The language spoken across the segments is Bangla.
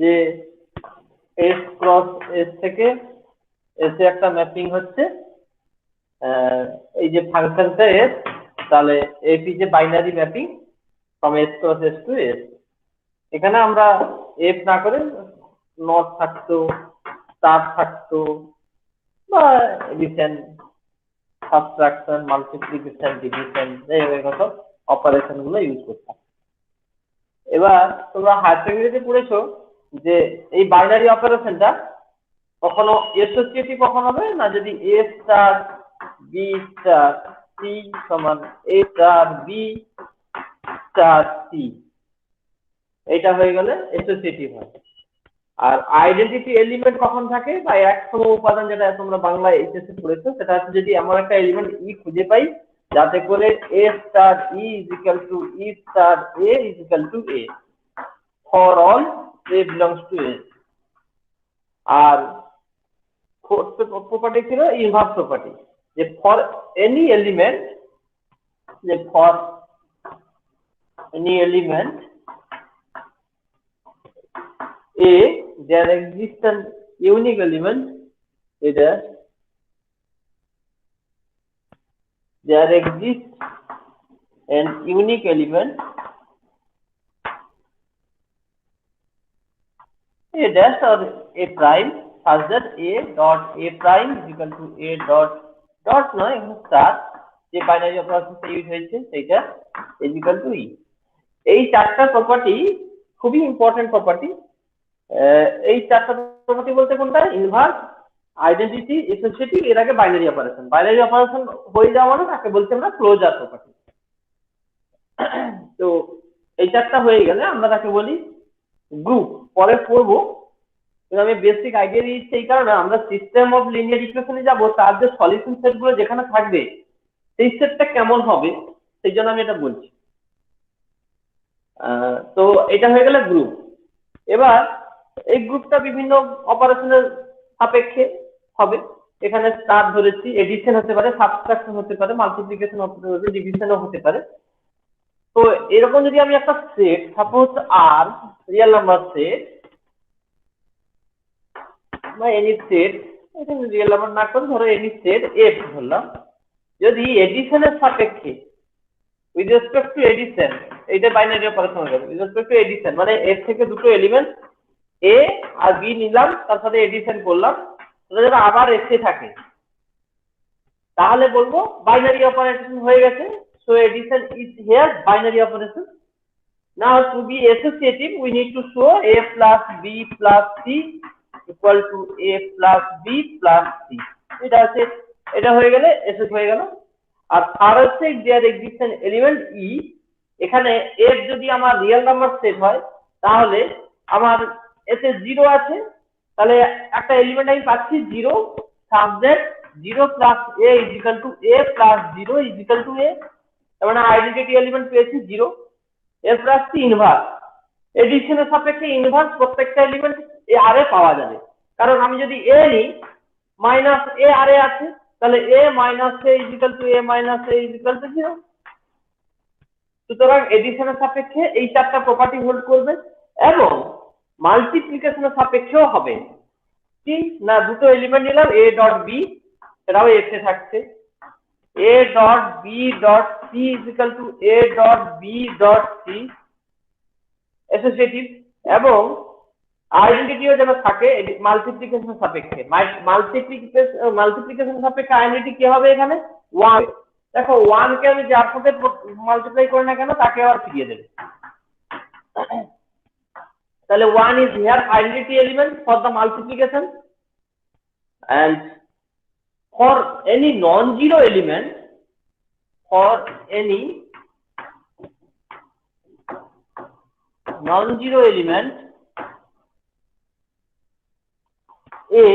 যে এস ক্রস এস থেকে এসে একটা ম্যাপিং হচ্ছে এই যে ফাংশনটা এস, তাহলে F is a binary mapping from S cross S to S. এখানে আমরা এফ না করে নট থাকতো, স্টার থাকতো, বা এডিশন, সাবট্রাকশন, মাল্টিপ্লিকেশন, ডিভিশন, এইসব অপারেশন গুলো ইউজ করতাম। এবার তোমরা হায়ার সেকেন্ডারিতে পড়েছো যে এই বাইনারি অপারেশনটা কখনো এসোসিয়েটিভ কখন হবে না, যদি এ স্টার বি স্টার সি সমান এ স্টার বি স্টার সি, এটা হয়ে গেলে এসোসিয়েটিভ হয়। আর আইডেন্টিটি এলিমেন্ট কখন থাকে, বা একসম উপাদান, যেটা তোমরা বাংলা এইচএসে পড়েছো, সেটা হচ্ছে যদি আমরা একটা এলিমেন্ট ই খুঁজে পাই যাতে করে a star e is equal to e star a is equal to a for all a belongs to a. আর প্রপার্টি ছিল ইনভার্স প্রপার্টি, যে ফর এনি এলিমেন্ট, যে for any element A, there exists an unique element, either there exists an unique element A dash or A prime such that A dot A prime is equal to A dot dot নয় স্টার, যে বাইনারি অপারেশন ইউজ হয়েছে সেটা is equal to E। এই চারটা প্রপার্টি খুবই ইম্পর্টেন্ট প্রপার্টি। এই চারটা প্রপার্টি বলতে কোনটা? ইনভার্স, আইডেন্টিটি, এসোসিয়েটিভ, এর আগে বাইনারি অপারেশন। বাইনারি অপারেশন হয়ে যাওয়া মানে তাকে বলছি আমরা ক্লোজার প্রপার্টি। তো এই চারটা হয়ে গেলে আমরা তাকে বলি গ্রুপ। পরে পড়বো, আমি বেসিক আইডিয়া দিচ্ছি এই কারণে, আমরা সিস্টেম অফ লিনিয়ার ইকুয়েশনে যাব, তার যে সলিউশন সেট গুলো যেখানে থাকবে সেই সেটটা কেমন হবে সেই জন্য আমি এটা বলছি। তো এটা হয়ে গেলে গ্রুপ। এবার এই গ্রুপটা বিভিন্ন অপারেশনের সাপেক্ষে হবে। এখানে স্টার ধরেছি, এডিশন হতে পারে, সাবট্রাকশন হতে পারে, মাল্টিপ্লিকেশন হতে পারে, ডিভিশনও হতে পারে। তো এরকম যদি আমি একটা সেট, সাপোজ আর রিয়েল নাম্বার সেট বা এনি সেট, এটা রিয়েল নাম্বার না করে ধরো এনি সেট এফ ধরলাম, যদি এডিশনের সাপেক্ষে উইথ রেসপেক্ট টু এডিশন, এইটা বাইনারি অপারেশন হয়ে যাবে। উইথ রেসপেক্ট টু এডিশন মানে এর থেকে দুটো এলিমেন্ট এ আর বি নিলাম, তার সাথে এডিশন করলাম, যদি আবার এসে থাকে তাহলে বলবো বাইনারি অপারেশন হয়ে গেছে। So addition is here binary operation. Now to be associative we need to show a plus b plus c equal to a plus b plus c। এটা আছে, এটা হয়ে গেলে এসএস হয়ে গেল। আর আর হচ্ছে দেয়ার এক্সিস্ট অ্যান এলিমেন্ট ই, এখানে এফ যদি আমার রিয়েল নাম্বার সেট হয় তাহলে আমার এতে জিরো আছে, তাহলে একটা এলিমেন্ট আমি পাচ্ছি zero, subject zero plus a is equal to a plus zero is equal to a, তার মানে আইডেন্টিটি এলিমেন্ট পেয়েছি জিরো। এরপর আসছে ইনভার্স, এডিশনের সাপেক্ষে ইনভার্স প্রত্যেকটা এলিমেন্ট এ আর এ পাওয়া যাবে। কারণ আমি যদি এ নিই, মাইনাস এ আর এ আছে, তাহলে a minus a is equal to a minus a is equal to zero. সুতরাং এডিশনের সাপেক্ষে এই চারটা প্রপার্টি হোল্ড করবে, এবং মাল্টিপ্লিকেশনের সাপেক্ষেও হবে। কি না, দুটো এলিমেন্ট নিলাম এ ডট বি, এটাও এস এ থাকছে, a dot b dot c is equal to a dot b dot c associative, এবং আইডেন্টিটিও যেন থাকে মাল্টিপ্লিকেশন সাপেক্ষে। মাল্টিপ্লিকেশন সাপেক্ষে আইডেন্টিটি কি হবে এখানে? 1। দেখো 1 কে আমি যার সাথে মাল্টিপ্লাই করি না কেন তাকে আবার ফিরিয়ে দেবে। তাহলে 1 is here identity element for the multiplication, and for any non-zero element, for any non-zero element a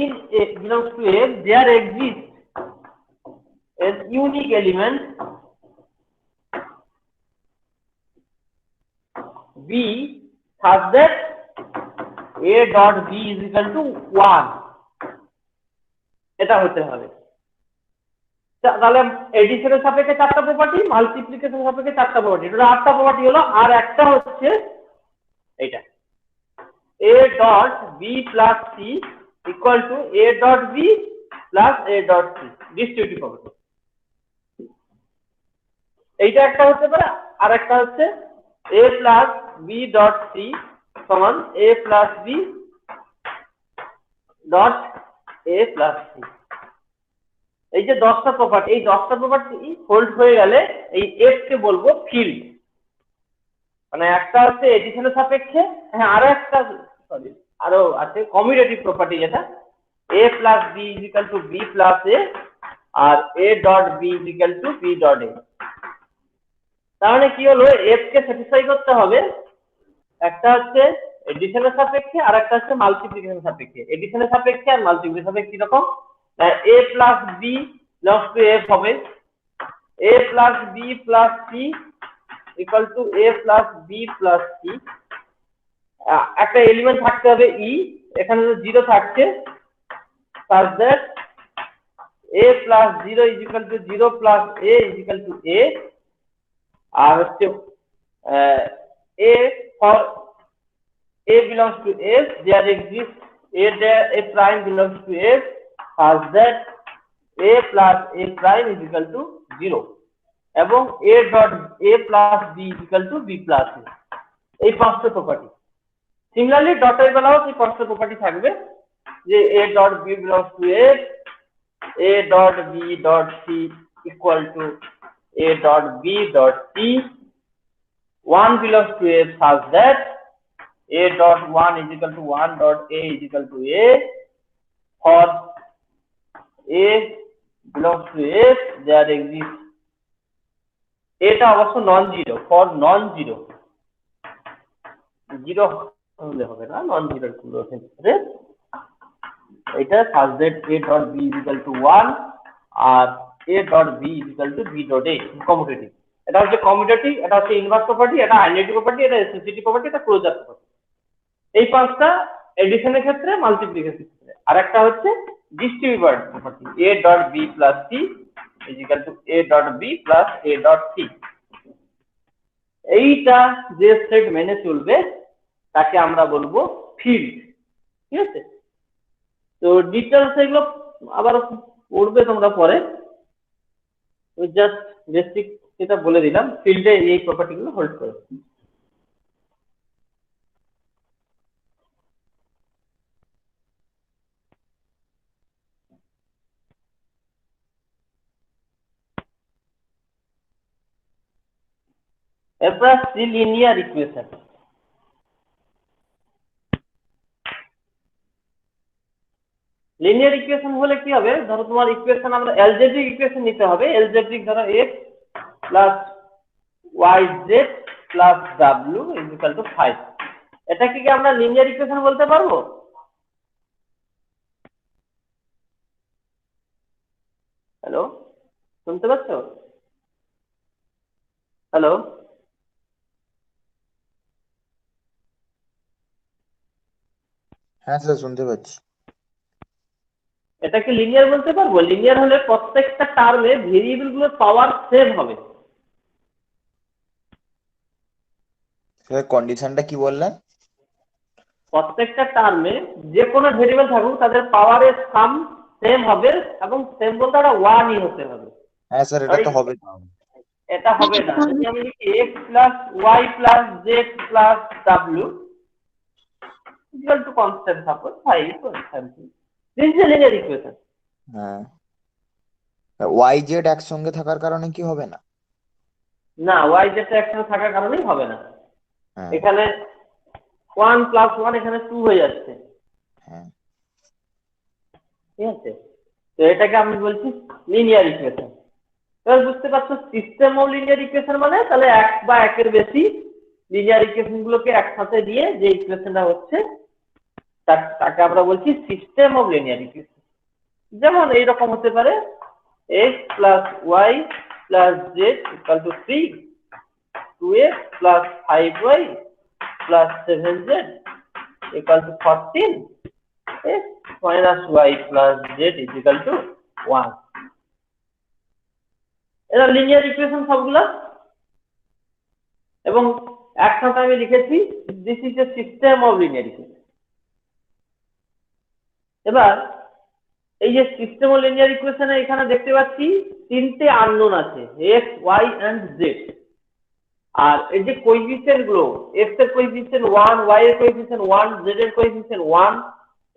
in a belongs to a, there exists a unique element b such that a dot b is equal to 1, এটা হতে হবে। তাহলে এডিশনের সাপেক্ষে চারটা প্রপার্টি, মাল্টিপ্লিকেশনের সাপেক্ষে চারটা প্রপার্টি, টোটাল 8টা প্রপার্টি হলো। আর একটা হচ্ছে এইটা, a dot b plus c equal to a dot b plus a dot c distributive property. এইটা একটা হতে পারে, আর একটা হচ্ছে a plus b dot c সমান a plus b dot a plus c। এই যে 10টা প্রপার্টি, এই 10টা প্রপার্টি হোল্ড হয়ে গেলে এই f কে বলবো ফিল্ড। মানে একটা হচ্ছে এডিশনের সাপেক্ষে, হ্যাঁ আরো একটা আরো আছে কমিউটেটিভ প্রপার্টি, যেটা a plus b is equal to b plus a আর a dot b is equal to b dot a। তার মানে কি হলো, f কে স্যাটিসফাই করতে হবে, একটা হচ্ছে এডিশনের সাপেক্ষে আর একটা হচ্ছে মাল্টিপ্লিকেশনের সাপেক্ষে। এডিশনের সাপেক্ষে আর মাল্টিপ্লিকেশনের সাপেক্ষে কি রকম, a plus b belongs to f হবে a plus b plus c equal to a plus b plus c। একটা এলিমেন্ট থাকতে হবে e, এখানে 0 থাকছে, such that a plus 0 is equal to 0 plus a is equal to a। আর হচ্ছে a for a belongs to f, there exists a prime belongs to f such that a plus a prime is equal to 0 এবং a dot a plus b is equal to b plus a। এই পাঁচটা প্রপার্টি। সিমিলারলি ডটের বেলাও এই পাঁচটা প্রপার্টি থাকবে, যে a dot b belongs to f, a dot b dot c equal to a dot b dot c, 1 belongs to f such that a dot 1 is equal to 1 dot a is equal to a, for a belongs to f there exists, এটা অবশ্য non zero, for non zero, zero হলে হবে না, নন জিরো ক্ষেত্রে এটা such that a dot b is equal to 1 আর a dot b is equal to b dot a commutative. এটা হচ্ছে কমিউটেটিভ, এটা হচ্ছে ইনভার্স প্রপার্টি, এটা আইডেন্টিটি প্রপার্টি, এটা এসএসসিটি প্রপার্টি, এটা ক্লোজার প্রপার্টি। এই পাঁচটা এডিশনের ক্ষেত্রে, মাল্টিপ্লিকেশনের ক্ষেত্রে। আর একটা হচ্ছে distributive property, a dot b plus c is equal to a dot b plus a dot c। এইটা যে সেট মেনে চলবে তাকে আমরা বলবো ফিল্ড। ঠিক আছে, তো ডিটেলস এগুলো আবার পড়বে তোমরা পরে, জাস্ট বেসিক এটা বলে দিলাম, ফিল্ডে এই প্রপার্টি গুলো হোল্ড করে। এরপর আসছি লিনিয়ার ইকুয়েশন। লিনিয়ার ইকুয়েশন হলে কি হবে, ধরো তোমার ইকুয়েশন আমরা অ্যালজেব্রিক ইকুয়েশন নিতে হবে। অ্যালজেব্রিক ধরো x plus yz plus w is equal two 5। এটাকে কি আমরা লিনিয়ার ইকুয়েশন বলতে পারবো? হ্যালো, শুনতে পাচ্ছ? হ্যালো, হ্যাঁ স্যার শুনতে পাচ্ছি। এটাকে লিনিয়ার বলতে পারবো? লিনিয়ার হলে প্রত্যেকটা টার্মে ভেরিয়েবল গুলোর পাওয়ার সেম হবে। স্যার কন্ডিশনটা কি বললেন? প্রত্যেকটা টার্মে যে কোনো ভেরিয়েবল থাকুক তাদের পাওয়ারের সাম সেম হবে, এবং সেম বলতে একটা 1ই হতে হবে। হ্যাঁ স্যার এটা তো হবে না। এটা হবে না, যদি আমি লিখি x plus y plus z plus w equal to constant suppose 5 or something, this is a linear equation। হ্যাঁ, yz একসঙ্গে থাকার কারণে কি হবে না? না, y z একসাথে থাকার কারণেই হবে না। হ্যাঁ এখানে 1 plus 1 এখানে 2 হয়ে যাচ্ছে। হ্যাঁ ঠিক আছে, তো এটাকে আমি বলছি লিনিয়ার ইকুয়েশন। এবার বুঝতে পারছো, সিস্টেম অফ লিনিয়ার ইকুয়েশন মানে তাহলে এক বা একের বেশি লিনিয়ার ইকুয়েশন গুলোকে একসাথে দিয়ে যে ইকুয়েশনটা হচ্ছে তাকে আমরা বলছি সিস্টেম অফ লিনিয়ার ইকুয়েশন। যেমন এইরকম হতে পারে x plus y plus z equal to 3, 2x plus 5y plus 7z equal to 14, x minus y plus z is equal to 1। এটা লিনিয়ার ইকুয়েশন সবগুলা, এবং একসাথে আমি লিখেছি this is a system of linear equation. এবার এই যে সিস্টেম ও লিনিয়ার ইকুয়েশনে এখানে দেখতে পাচ্ছি তিনটে আননোন আছে, এক্স ওয়াই এন্ড জেড। আর এই যে কোএফিসিয়েন্ট গুলো, এক্স এর কোএফিসিয়েন্ট 1, ওয়াই এর কোএফিসিয়েন্ট 1, জেড এর কোএফিসিয়েন্ট 1,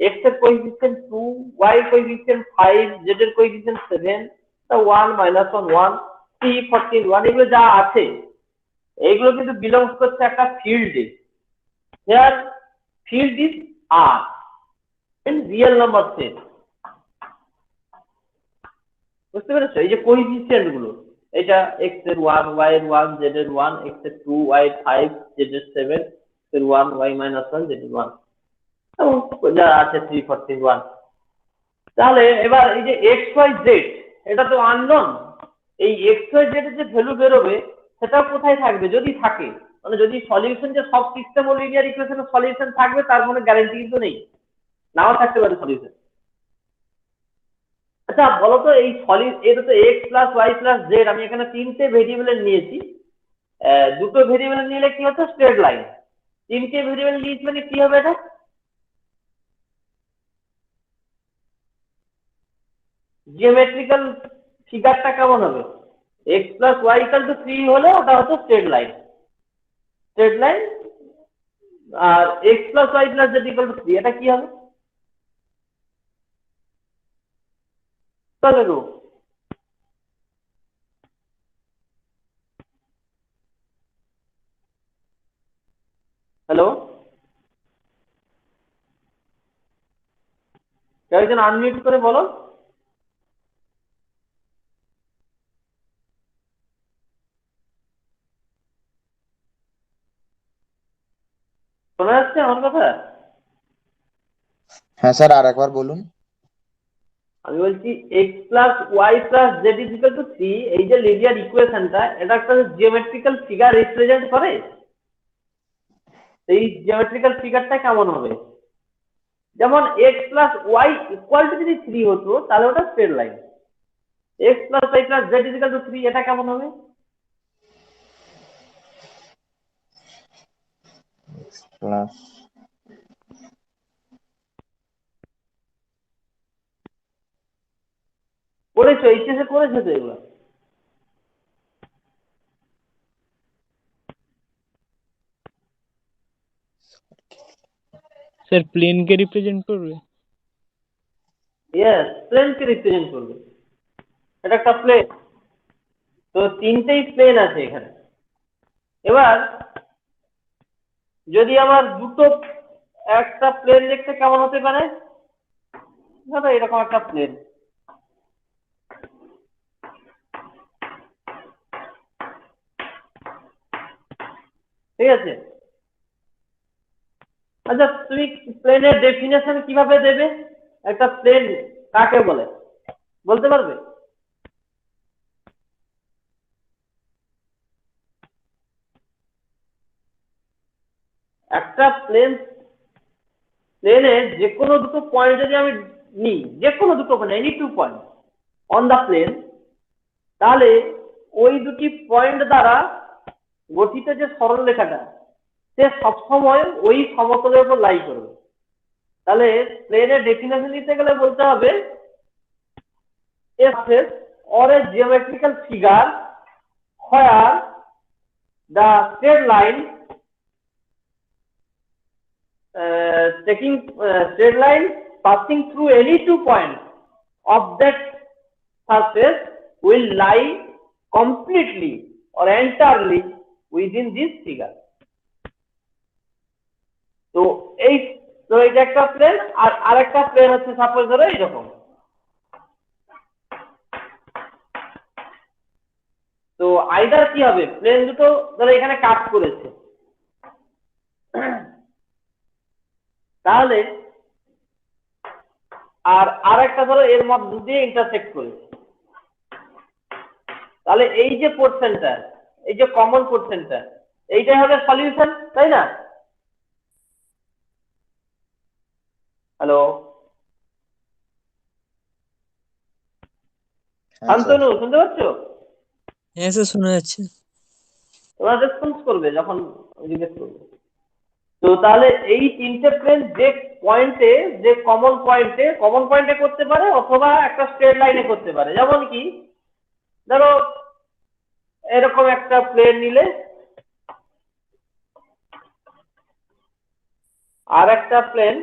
এক্স এর কোএফিসিয়েন্ট 2, ওয়াই এর কোএফিসিয়েন্ট 5, জেড এর কোএফিসিয়েন্ট 7, তা 1 -1 1 3 14 1 এগুলো যা আছে এইগুলো কিন্তু বিলংস করছে একটা ফিল্ডে। Here field is R in real number set। বুঝতে পেরেছো? এই যে কোএফিসিয়েন্ট গুলো, এটা x এর 1, y এর 1, z এর 1, x এর 2, y এর 5, z এর 7, x এর 1, y -1, z এর 1, এবং যা আছে 3 14 1। তাহলে এবার এই যে x y z এটা তো আননোন, এই x y z এর যে ভ্যালু বেরোবে সেটা কোথায় থাকবে? যদি থাকে, মানে যদি সলিউশন যে সব সিস্টেম ও লিনিয়ার ইকুয়েশনের সলিউশন থাকবে তার মানে গ্যারান্টি কিন্তু নেই, নাও থাকতে পারে সলিউশন। আচ্ছা বলতো, এই সলিড এটা তো x plus y plus z, আমি এখানে তিনটে ভেরিয়েবল নিয়েছি। দুটো ভেরিয়েবল নিলে কি হতো? Straight line. তিনটে ভেরিয়েবল নিয়েছি মানে কি হবে? এটা জিওমেট্রিক্যাল ফিগারটা কেমন হবে? X plus y equal to 3 হলে ওটা হতো স্ট্রেট লাইন। Straight line. আর x plus y plus z equal to 3, এটা কি হবে? চলো দেখো। হ্যালো, কেউ একজন আনমিউট করে বলো। শোনা যাচ্ছে আমার কথা? হ্যাঁ স্যার, আর একবার বলুন। আমি বলছি x plus y plus z is equal to 3, এই যে লিনিয়ার ইকুয়েশনটা, এটা একটা জিওমেট্রিক্যাল ফিগার রিপ্রেজেন্ট করে। এই জিওমেট্রিক্যাল ফিগারটা কেমন হবে? যেমন x plus y equal to যদি 3 হতো তাহলে ওটা straight line. X plus y plus z is equal to 3, এটা কেমন হবে? প্লাস করেছো, এইচএসে করেছো তো এগুলো? স্যার প্লেন কে রিপ্রেজেন্ট করবে। ইয়েস, প্লেন কে রিপ্রেজেন্ট করবে। এটা একটা প্লেন, তো তিনটেই প্লেন আছে এখানে। এবার যদি আমার দুটো, একটা প্লেন দেখতে কেমন হতে পারে? ধরো এরকম একটা প্লেন, ঠিক আছে? আচ্ছা তুমি প্লেনের ডেফিনেশন কিভাবে দেবে? একটা প্লেন কাকে বলে বলতে পারবে? একটা প্লেনে যে কোনো দুটো পয়েন্ট যদি আমি নিই, যে কোনো দুটো point, any two point on the plane, তাহলে ওই দুটি পয়েন্ট দ্বারা গঠিত যে সরলরেখাটা সে সবসময় ওই সমতলের উপর লাই করবে। তাহলে প্লেনের ডেফিনেশন দিতে গেলে বলতে হবে a surface or a geometrical figure where the straight line taking straight line passing through any two points of that surface will lie completely or entirely within this figure। তো এই, তো এটা একটা প্লেন, আর আরেকটা প্লেন হচ্ছে সাপোজ ধরো এইরকম। তো আইদার কি হবে, প্লেন দুটো ধরো এখানে কাট করেছে, তাহলে আর আরেকটা ধরো এর মধ্য দিয়ে ইন্টারসেক্ট করেছে, তাহলে এই যে পোর্শনটা, এই যে কমন পোর্শনটা, এইটাই হবে সলিউশন, তাই না? হ্যালো হ্যাঁ স্যার। শান্তনু, শুনতে পাচ্ছ? হ্যাঁ স্যার শোনা যাচ্ছে। তোমরা রেসপন্স করবে যখন জিজ্ঞেস করবে। তো তাহলে এই তিনটে প্লেন যে কমন পয়েন্টে করতে পারে অথবা একটা স্ট্রেট লাইনে করতে পারে। যেমন কি ধরো এরকম একটা প্লেন নিলে আর একটা প্লেন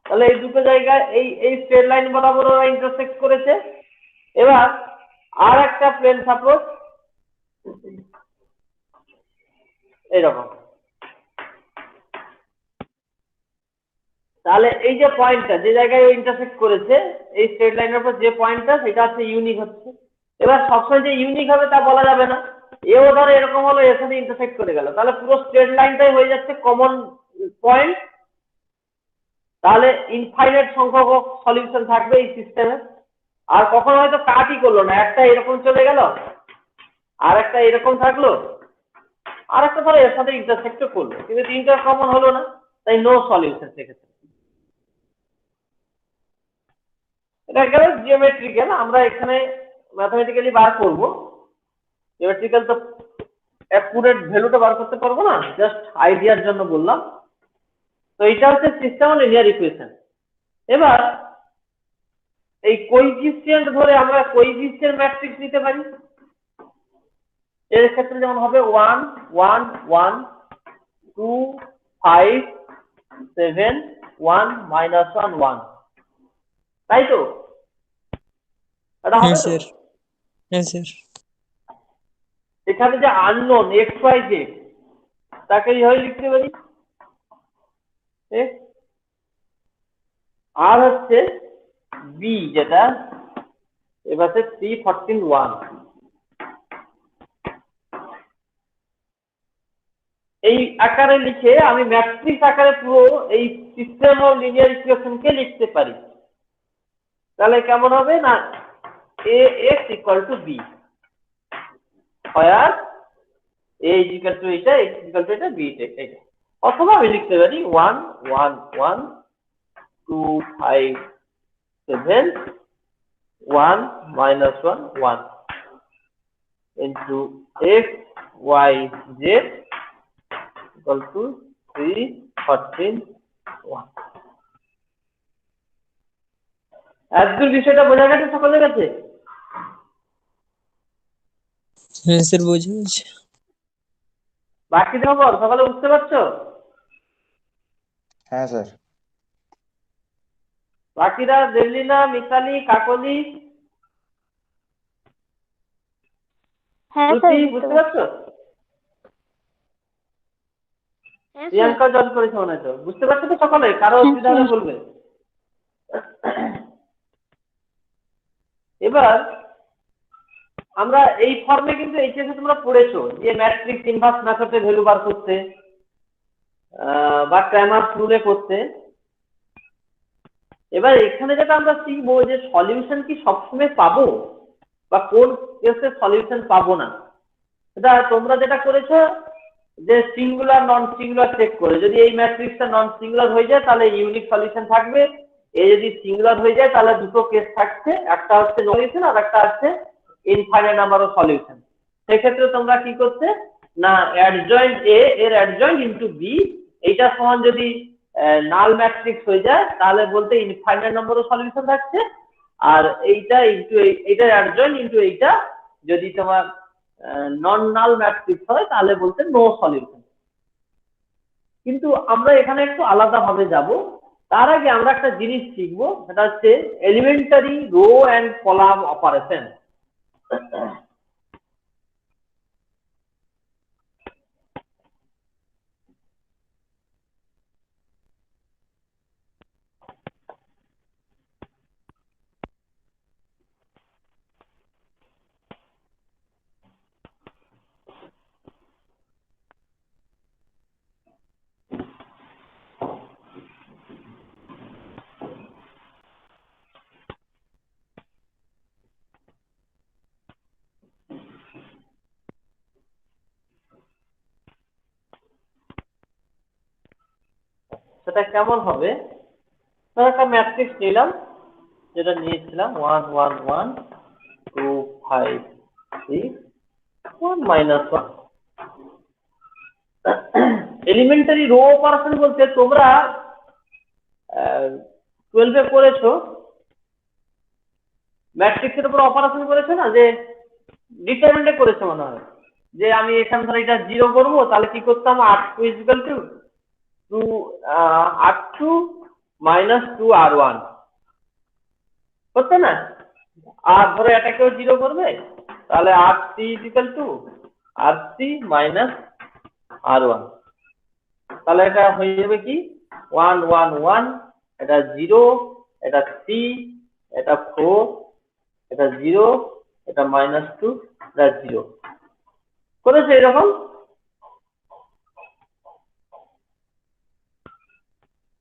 তাহলে এই দুটো জায়গায় এই স্ট্রেট লাইন বরাবর ওরা ইন্টারসেক্ট করেছে। এবার আর একটা প্লেন সাপোজ এরকম, তাহলে এই যে পয়েন্টটা যে জায়গায় ইন্টারসেক্ট করেছে এই স্ট্রেট লাইনের উপর যে পয়েন্টটা সেটা হচ্ছে ইউনিক হচ্ছে। এবার সবসময় যে ইউনিক হবে তা বলা যাবে না, এও ধরো এরকম হলো এর সাথে ইন্টারসেক্ট করে গেল, তাহলে পুরো স্ট্রেট লাইনটাই হয়ে যাচ্ছে কমন পয়েন্ট। তাহলে ইনফাইনাইট সংখ্যক সলিউশন থাকবে এই সিস্টেমে। আর কখনো হয়তো কাটই করলো না, একটা এরকম চলে গেল আর একটা এরকম থাকলো আর একটা ধরো এর সাথে ইন্টারসেক্ট করলো, কিন্তু তিনটা কমন হলো না, তাই নো সলিউশন সেক্ষেত্রে। এটা গেল জিওমেট্রিক্যাল, আমরা এখানে ম্যাথমেটিক্যালি বার করব। জিওমেট্রিক্যাল তো অ্যাকুরেট ভ্যালুটা বার করতে পারবো না, জাস্ট আইডিয়ার জন্য বললাম। তো এটা হচ্ছে সিস্টেম অফ লিনিয়ার ইকুয়েশন। এবার এই কোইফিসিয়েন্ট ধরে আমরা কোইফিসিয়েন্ট ম্যাট্রিক্স নিতে পারি। এর ক্ষেত্রে যেমন হবে 1 1 1 2 5 7 1 -1 1, তাই তো? এটা হবে তো? হ্যাঁ স্যার। এখানে যে আননোন এক্স ওয়াই জেড তাকে এইভাবে লিখতে পারি, আর হচ্ছে বি যেটা এবার 3 14 1, এই আকারে লিখে আমি ম্যাট্রিক্স আকারে পুরো এই সিস্টেম অফ লিনিয়ার ইকুয়েশনকে লিখতে পারি। তাহলে কেমন হবে না ax = b, আর a = এটা, x = এটা, b এটা। অথবা আমি লিখতে পারি 1 1 1 2 5 7 1 -1 1 into x y z = 3 14 1। এতদূর বিষয়টা বোঝা গেছে সকলের কাছে? হ্যাঁ স্যার বুঝে গেছি। বাকি খবর সকালে বুঝতে পারছো? হ্যাঁ স্যার। বাকিরা দেবলিনা, মিতালি, কাকলি, হ্যাঁ শ্রুতি স্যার বুঝতে পারছো? হ্যাঁ স্যার। প্রিয়াঙ্কা জল করেছে মনে হয়, তো বুঝতে পারছো তো সকলে? কারো অসুবিধা হলে বলবে। এবার আমরা এই ফর্মে কিন্তু এইচএসে তোমরা পড়েছো যে ম্যাট্রিক্স ইনভার্স মেথডে ভ্যালু বার করতে বা ক্র্যামারস রুলে করতে। এবার এখানে যেটা আমরা শিখবো যে সলিউশন কি সবসময় পাবো বা কোন কেসে সলিউশন পাবো না, সেটা তোমরা যেটা করেছো যে সিঙ্গুলার নন সিঙ্গুলার চেক করে, যদি এই ম্যাট্রিক্সটা নন সিঙ্গুলার হয়ে যায় তাহলে ইউনিক সলিউশন থাকবে, এই যদি সিঙ্গুলার হয়ে যায় তাহলে দুটো কেস থাকছে, একটা হচ্ছে সলিউশন আর একটা হচ্ছে ইনফাইনাইট নাম্বার অফ সলিউশন। সেক্ষেত্রে তোমরা কি করতে না অ্যাডজয়েন্ট এ এর অ্যাডজয়েন্ট ইনটু বি এইটা সমান যদি নাল ম্যাট্রিক্স হয়ে যায় তাহলে বলতে ইনফাইনাইট নাম্বার অফ সলিউশন থাকছে, আর এইটা ইনটু এইটার অ্যাডজয়েন্ট ইনটু এইটা যদি তোমার নন নাল ম্যাট্রিক্স হয় তাহলে বলতে নো সলিউশন। কিন্তু আমরা এখানে একটু আলাদা ভাবে যাব। তার আগে আমরা একটা জিনিস শিখবো, সেটা হচ্ছে elementary row and column operation. সেটা কেমন হবে, একটা ম্যাট্রিক্স নিলাম যেটা নিয়েছিলাম 1 1 1 2 5 3 1 minus 1 এলিমেন্টারি রো অপারেশন বলতে তোমরা 12 এ করেছো ম্যাট্রিক্সের উপর অপারেশন করেছো না, যে ডিটারমিনেন্টে করেছো মনে হয়, যে আমি এখান থেকে এটা 0 করব, তাহলে কি করতাম, r2 2 r2 minus 2 r1 করতে না, আর ধরো এটাকেও 0 করবে, তাহলে r3 r3 minus r1, তাহলে এটা হয়ে যাবে কি 1 1 1, এটা 0, এটা 3, এটা 4, এটা 0, এটা -2, এটা 0 করেছে এরকম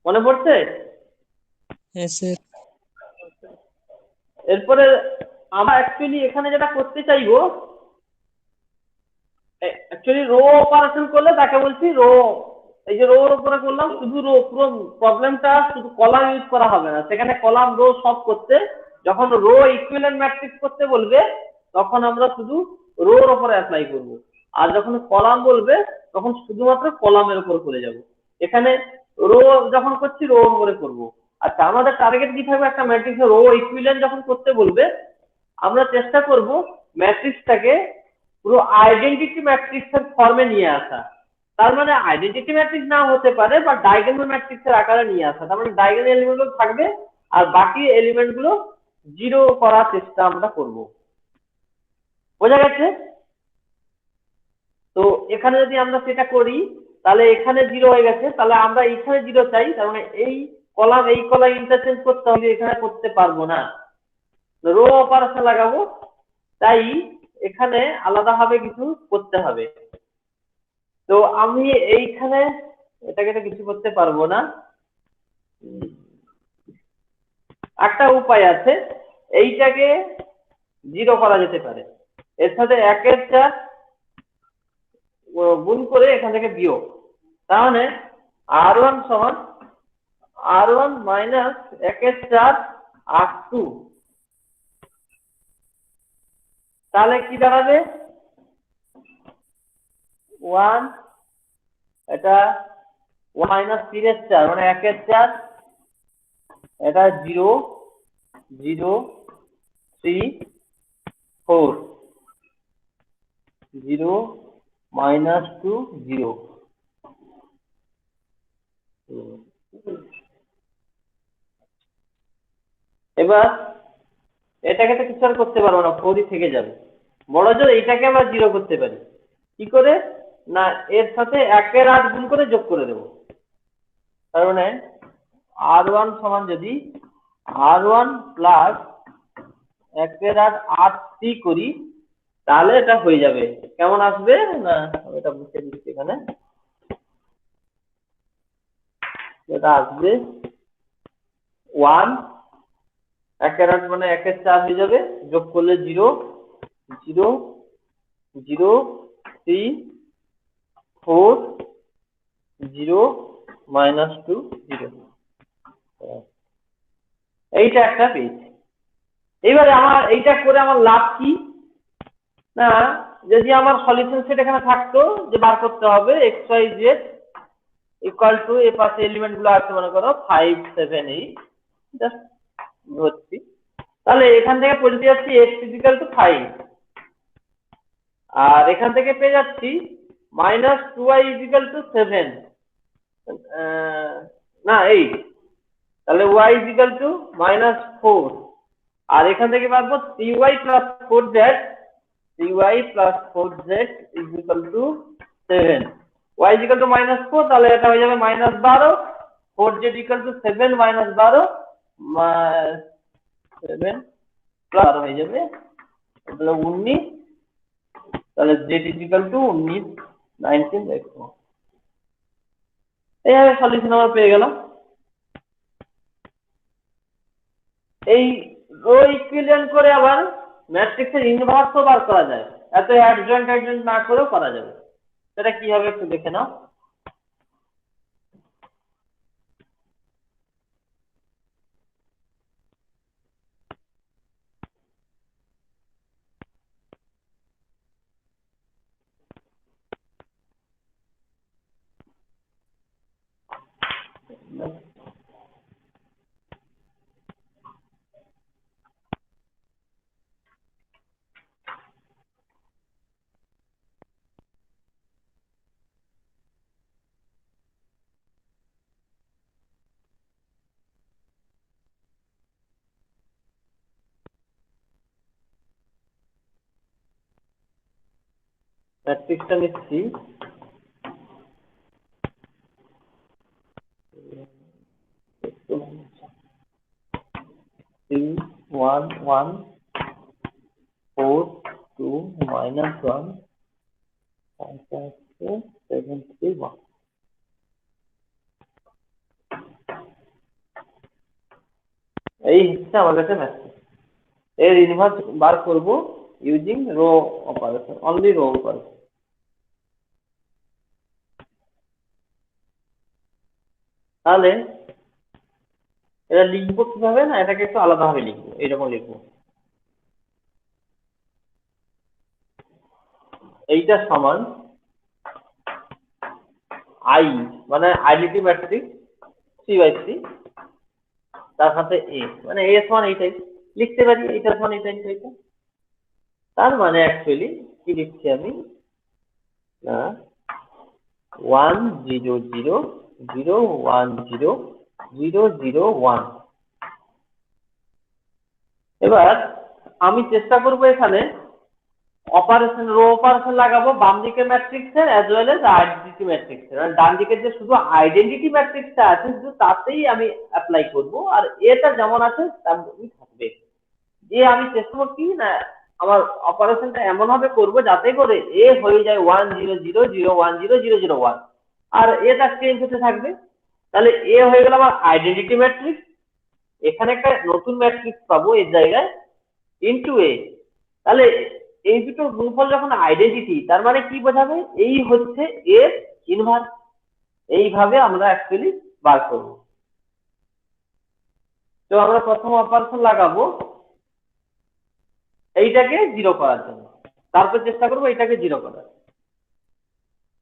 মনে পড়ছে? হ্যাঁ স্যার। এরপরে আমরা অ্যাকচুয়ালি এখানে যেটা করতে চাইবো, অ্যাকচুয়ালি রো অপারেশন করলে তাকে বলছি রো, এই যে রো এর উপরে করলাম শুধু রো, পুরো প্রবলেমটা শুধু কলাম ইউজ করা হবে না, সেখানে কলাম রো সব করতে, যখন রো ইকুইভ্যালেন্ট ম্যাট্রিক্স করতে বলবে তখন আমরা শুধু রো এর উপরে অ্যাপ্লাই করব, আর যখন কলাম বলবে তখন শুধুমাত্র কলামের উপর করে যাব। এখানে রো যখন করছি রো এর উপরে করব। আচ্ছা, আমাদের টার্গেট কি থাকবে, একটা ম্যাট্রিক্স রো ইকুইভ্যালেন্ট যখন করতে বলবে আমরা চেষ্টা করব ম্যাট্রিক্সটাকে পুরো আইডেন্টিটি ম্যাট্রিক্সের ফর্মে নিয়ে আসা। তার মানে আইডেন্টিটি ম্যাট্রিক্স না হতে পারে, বা ডায়াগোনাল ম্যাট্রিক্সের আকারে নিয়ে আসা। তার মানে ডায়াগোনাল এলিমেন্ট গুলো থাকবে আর বাকি এলিমেন্ট গুলো 0 করার চেষ্টা আমরা করব। বোঝা গেছে? তো এখানে যদি আমরা সেটা করি তাহলে এখানে 0 হয়ে গেছে, তাহলে আমরা এখানে 0 চাই, তার মানে এই কলাম ইন্টারচেঞ্জ করতে হবে, এখানে করতে পারবো না, রো অপারেশন লাগাবো, তাই এখানে আলাদাভাবে কিছু করতে হবে। তো আমি এইখানে এটাকে তো কিছু করতে পারবো না, একটা উপায় আছে, এইটাকে 0 করা যেতে পারে, এর সাথে 1/4 গুণ করে এখান থেকে বিয়োগ, তাহলে r1 সমান r1 মাইনাস 1/4 r2, তাহলে কি দাঁড়াবে 1, এটা 1 মাইনাস 3/4 মানে 1/4, এটা 0 0 3 4, 0 minus 2 0। এবার এটাকে তো কিছু আর করতে পারবো না, 4ই থেকে যাবে, বড় জোর এইটাকে আমরা 0 করতে পারি কি করে, না এর সাথে 1/8 গুণ করে যোগ করে দেবো, তার মানে r1 সমান যদি r1 প্লাস 1/8 r3 করি তাহলে এটা হয়ে যাবে, কেমন আসবে, না এটা বুঝতে দিচ্ছি, এখানে এটা আসবে 1, 1/8 মানে 1/4 হয়ে যাবে, যোগ করলে 0 0 0 3 4 0 minus 2 0, এইটা একটা পেয়েছি। এইবারে আমার এইটা করে আমার লাভ কি, না যদি আমার সলিউশন সেট এখানে থাকতো যে বার করতে হবে xyz ইকুয়াল টু, এর পাশে এলিমেন্ট গুলো আছে মনে করো 5 7 8, জাস্ট ধরছি, তাহলে এখান থেকে পড়তে যাচ্ছি x ইকুয়াল টু 5, আর এখান থেকে পেয়ে যাচ্ছি মাইনাস 2y ইকুয়াল টু 7, না 8, তাহলে y ইকুয়াল টু -4, আর এখান থেকে পাবো 3y plus 4z, 3y plus 4z equal to 7, y equal to -4, তাহলে এটা হয়ে যাবে -12, 4z ইকুয়াল টু 7 -12 7 প্লাস হয়ে যাবে তাহলে 19, তাহলে z ইকুয়াল টু 19 19 দেখো, এইভাবে সলিউশন আমরা পেয়ে গেলাম। এই রো ইকুইভ্যালেন্ট করে আবার ম্যাট্রিক্সের ইনভার্সও বার করা যায়, এত অ্যাডজয়েন্ট না করেও করা যাবে, সেটা কি হবে একটু দেখে নাও। ম্যাট্রিক্সটা নিচ্ছি 3 1 1 4 2 minus 1 7 3 1 এই হচ্ছে আমার কাছে ম্যাট্রিক্স। এর ইনভার্স বার করব using row operation, only row operation. তাহলে এটা লিখবো কিভাবে, না এটাকে একটু আলাদাভাবে লিখবো, এইরকম লিখবো, এইটা সমান আই মানে আইডেন্টি ম্যাট্রিক্স 3/3 তার সাথে এ মানে এ সমান এইটাই লিখতে পারি, এইটা সমান এইটা এইটা। তার মানে অ্যাকচুয়ালি কি লিখছি আমি, না 1 0 0 0 1 0 0 0 1। এবার আমি চেষ্টা করব এখানে অপারেশন রো অপারেশন লাগাবো বাম দিকের ম্যাট্রিক্সের অ্যাজ ওয়েল এজ আইডেন্টিটি ম্যাট্রিক্সের, মানে ডান দিকের যে শুধু আইডেন্টিটি ম্যাট্রিক্সটা আছে শুধু তাতেই আমি অ্যাপ্লাই করব, আর এটা যেমন আছে তেমনই থাকবে। যে আমি চেষ্টা করছি না আমার অপারেশনটা এমন ভাবে করব যাতে করে এ হয়ে যায় 1 0 0 0 1 0 0 0 1 আর এটা চেঞ্জ হতে থাকবে। তাহলে এ হয়ে গেল আমার আইডেন্টিটি ম্যাট্রিক্স, এখানে একটা নতুন ম্যাট্রিক্স পাবো এর জায়গায় ইনটু এ। তাহলে এই দুটো গুণফল যখন আইডেন্টিটি, তার মানে কি বোঝাবে, এই হচ্ছে এর ইনভার্স। এইভাবে আমরা অ্যাকচুয়ালি বার করব। তো আমরা প্রথম অপারেশন লাগাবো এইটাকে জিরো করার জন্য, তারপর চেষ্টা করবো এইটাকে জিরো করার।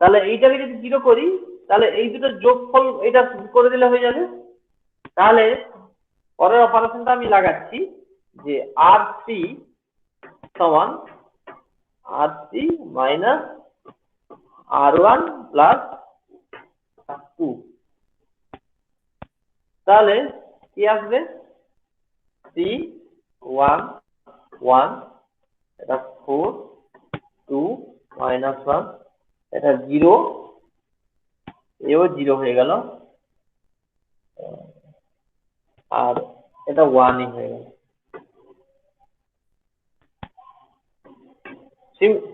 তাহলে এইটাকে যদি জিরো করি তাহলে এই দুটো যোগফল এটা করে দিলে হয়ে যাবে। তাহলে পরের অপারেশনটা আমি লাগাচ্ছি যে r3 সমান r3 মাইনাস r1 প্লাস 2। তাহলে কি আসবে 3 1 1 এটা 4 2 মাইনাস 1 এটা 0 এও 0 হয়ে গেল আর এটা 1 হয়ে গেল।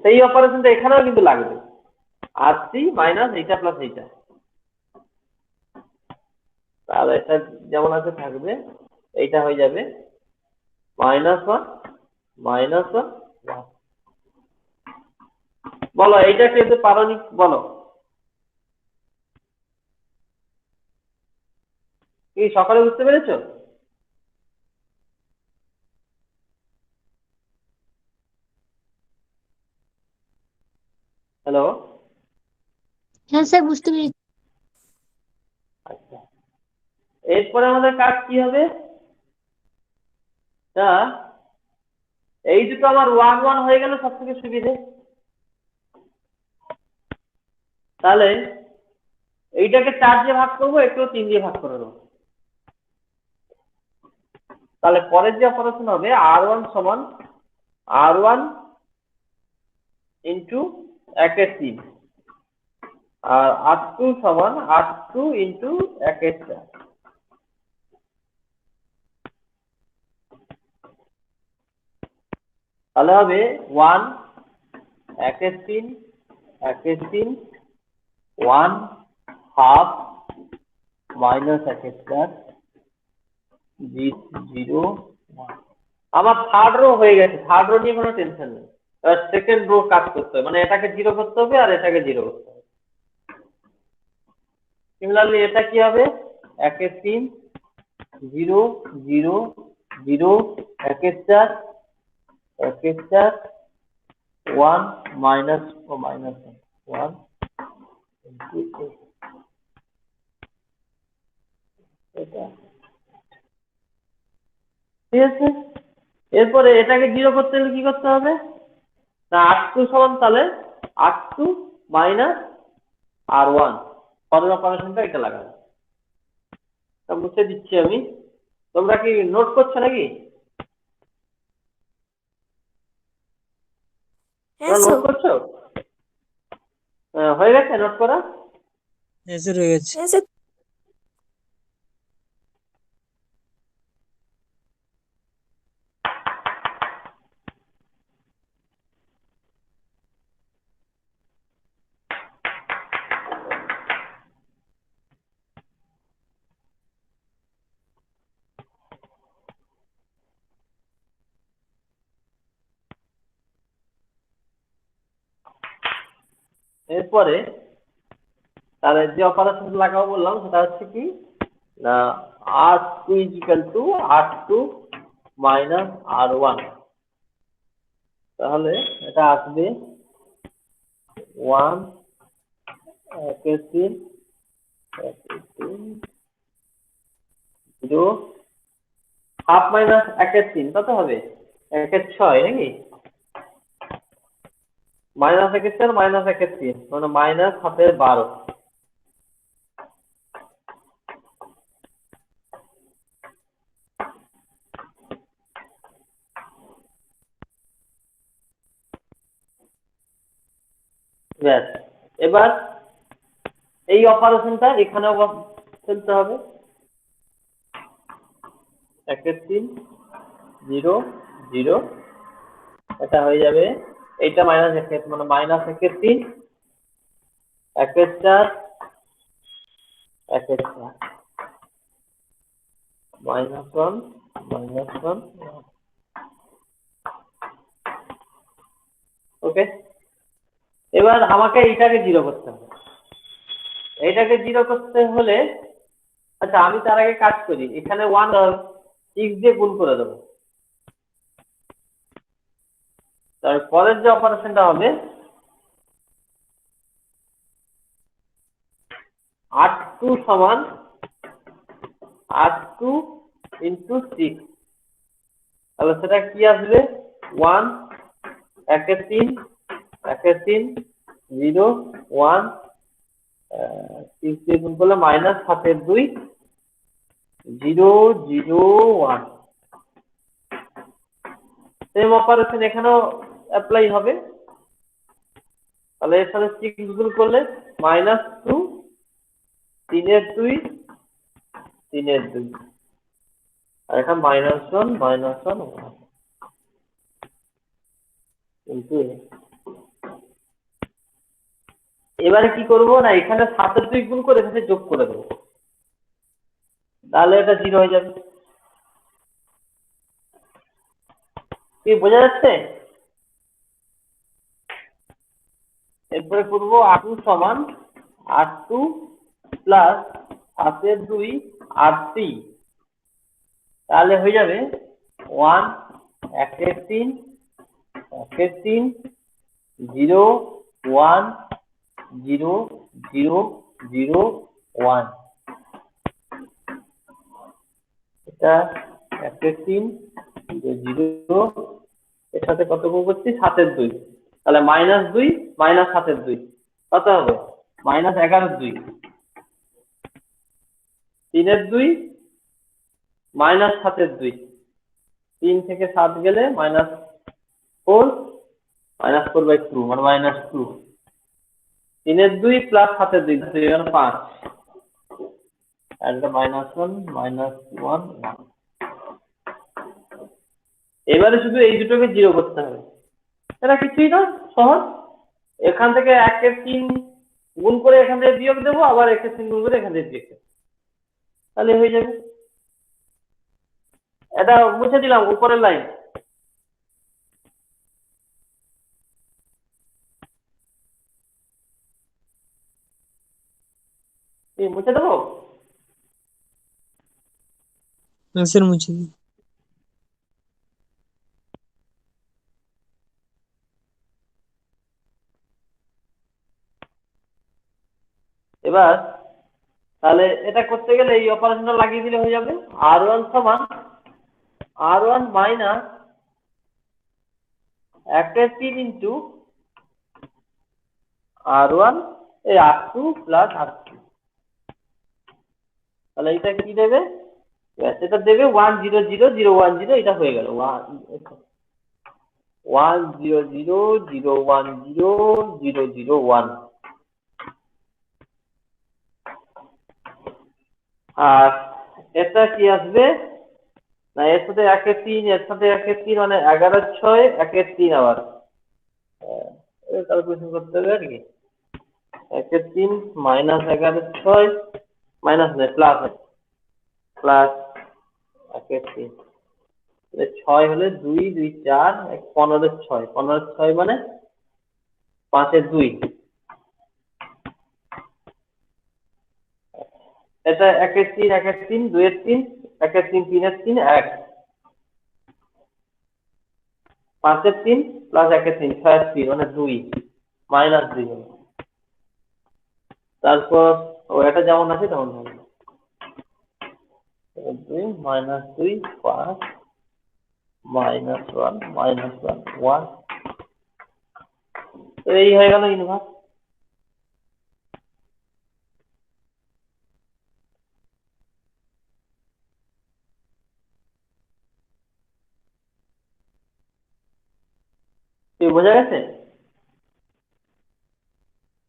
সেই অপারেশনটা এখানেও কিন্তু লাগবে r3 মাইনাস এইটা প্লাস এইটা। তাহলে এটা যেমন আছে থাকবে, এইটা হয়ে যাবে -1 -1। বলো এইটা কেটে পারোনি, বলো কি সকালে বুঝতে পেরেছো? হ্যালো, হ্যাঁ স্যার বুঝতে পেরেছি। আচ্ছা এরপরে আমাদের কাজ কি হবে, না এই দুটো আমার 1 1 হয়ে গেল সব থেকে সুবিধে। তাহলে এইটাকে 4 দিয়ে ভাগ করবো, একটু 3 দিয়ে ভাগ করে দেবো। তাহলে পরের যে অপারেশন হবে r1 সমান r1 ইন্টু 1/3 আর r2 সমান r2 ইন্টু 1/4। তাহলে হবে 1 1/3 1/3 1 হাফ মাইনাস 1/4 0 1। আমার থার্ড রো হয়ে গেছে, থার্ড রো নিয়ে কোনো টেনশন নেই। এবার সেকেন্ড রো কাজ করতে হবে, মানে এটাকে 0 করতে হবে আর এটাকে 0 করতে হবে। সিমিলারলি এটা কি হবে 1/3 0 0 0 1/4 1/4 1 মাইনাস ও মাইনাস 1 ইনটু এটা, ঠিক আছে। এরপরে এটাকে 0 করতে হলে কি করতে হবে, না r2 সমান তাহলে r2 মাইনাস r1, পরের অপারেশনটা এটা লাগাবে। তা মুছে দিচ্ছি আমি, তোমরা কি নোট করছো নাকি? তোমরা নোট করছো? হয়ে গেছে নোট করা? হ্যাঁ স্যার হয়ে গেছে। হ্যাঁ স্যার। এরপরে তাহলে যে অপারেশন লাগাবো বললাম সেটা হচ্ছে কি না r2 equal to r2 minus r1। তাহলে এটা আসবে 1 একের 3 0 হাফ মাইনাস একের 3 কত হবে? একের 6 নাকি? মাইনাস একের 4 মাইনাস একের 3 মানে মাইনাস হাফের 12। ব্যাস, এবার এই অপারেশনটা এখানেও ফেলতে হবে। একের 3 0 0 এটা হয়ে যাবে, এইটা মাইনাস একের মানে মাইনাস একের 3 একের 4 একের 4 মাইনাস 1 মাইনাস 1। ওকে, এবার আমাকে এইটাকে 0 করতে হবে। এইটাকে 0 করতে হলে আচ্ছা আমি তার আগে কাজ করি, এখানে 1 6 দিয়ে গুণ করে দেবো। তারপরের যে অপারেশনটা হবে 8 সমান 8 ইন্টু 6, তাহলে সেটা কি আসবে 1 একের 3 একের 3 0 1 6 দিয়ে গুণ করলে মাইনাস 7 2 0 0 1। সেম অপারেশন এখানেও অ্যাপ্লাই হবে। তাহলে এর সাথে 6 গুণ করলে মাইনাস 2 3 এর 2 3 এর 2 আর এটা মাইনাস 1 মাইনাস 1 কিন্তু এবারে কি করব না এখানে 7 এর 2 গুণ করে এখানে যোগ করে দেব, তাহলে এটা 0 হয়ে যাবে। কি বোঝা যাচ্ছে? এরপরে করব r2 সমান r2 প্লাস 7 এর 2 r3, তাহলে হয়ে যাবে 1 একের 3 একের 3 0 1 0 0 0 1। এটা একের 3 0 এর সাথে কত গুণ করছি 7 এর 2, তাহলে মাইনাস 2 মাইনাস 7 এর 2 কত হবে মাইনাস 11 এর 2 3 এর 2 মাইনাস 7 এর 2 3 থেকে 7 গেলে মাইনাস 4 মাইনাস 4/2 মানে মাইনাস 2 3 এর 2 প্লাস 7 এর 2 এখানে 5 আর এটা মাইনাস 1 মাইনাস 1 1। এবারে শুধু এই দুটোকে 0 করতে হবে, এটা কিছুই না সহজ। এখান থেকে 1 এর 3 গুণ করে এখান থেকে বিয়োগ দেবো, আবার 1 এর 3 গুণ করে এখান থেকে বিয়োগ দেবো, তাহলে হয়ে যাবে। এটা মুছে দিলাম উপরের লাইন। মুছে দেবো? হ্যাঁ স্যার মুছে দিন। এবার তাহলে এটা করতে গেলে এই অপারেশনটা লাগিয়ে দিলে হয়ে যাবে r1 সমান r1 মাইনাস 1 এর 3 ইন্টু r1 এই r2 প্লাস r3, তাহলে এটা কি দেবে এটা দেবে 1 0 0 0 1 0, এটা হয়ে গেল 1 0 0 0 1 0 0 0 1। আর এটা কি আসবে না, এর সাথে 1-3, এর সাথে 1-3, মানে 11-6, 1-3 আবার ক্যালকুলেশন করতে হবে আর কি। 1-3 মাইনাস 11-6 মাইনাস নয় প্লাস প্লাস 1-3, 6 হলে 2 2 4 15-6, 15-6 মানে 5-2। এটা 1-3 1-3 2-3 1-3 3-3 1 5-3 প্লাস 1-3 6-3 মানে 2 মাইনাস 2 হলো। তারপর এটা যেমন আছে তেমন হবে, 2 মাইনাস 2 5 মাইনাস 1 মাইনাস 1 1। তো এই হয়ে গেল ইনভার্স। কি বোঝা গেছে?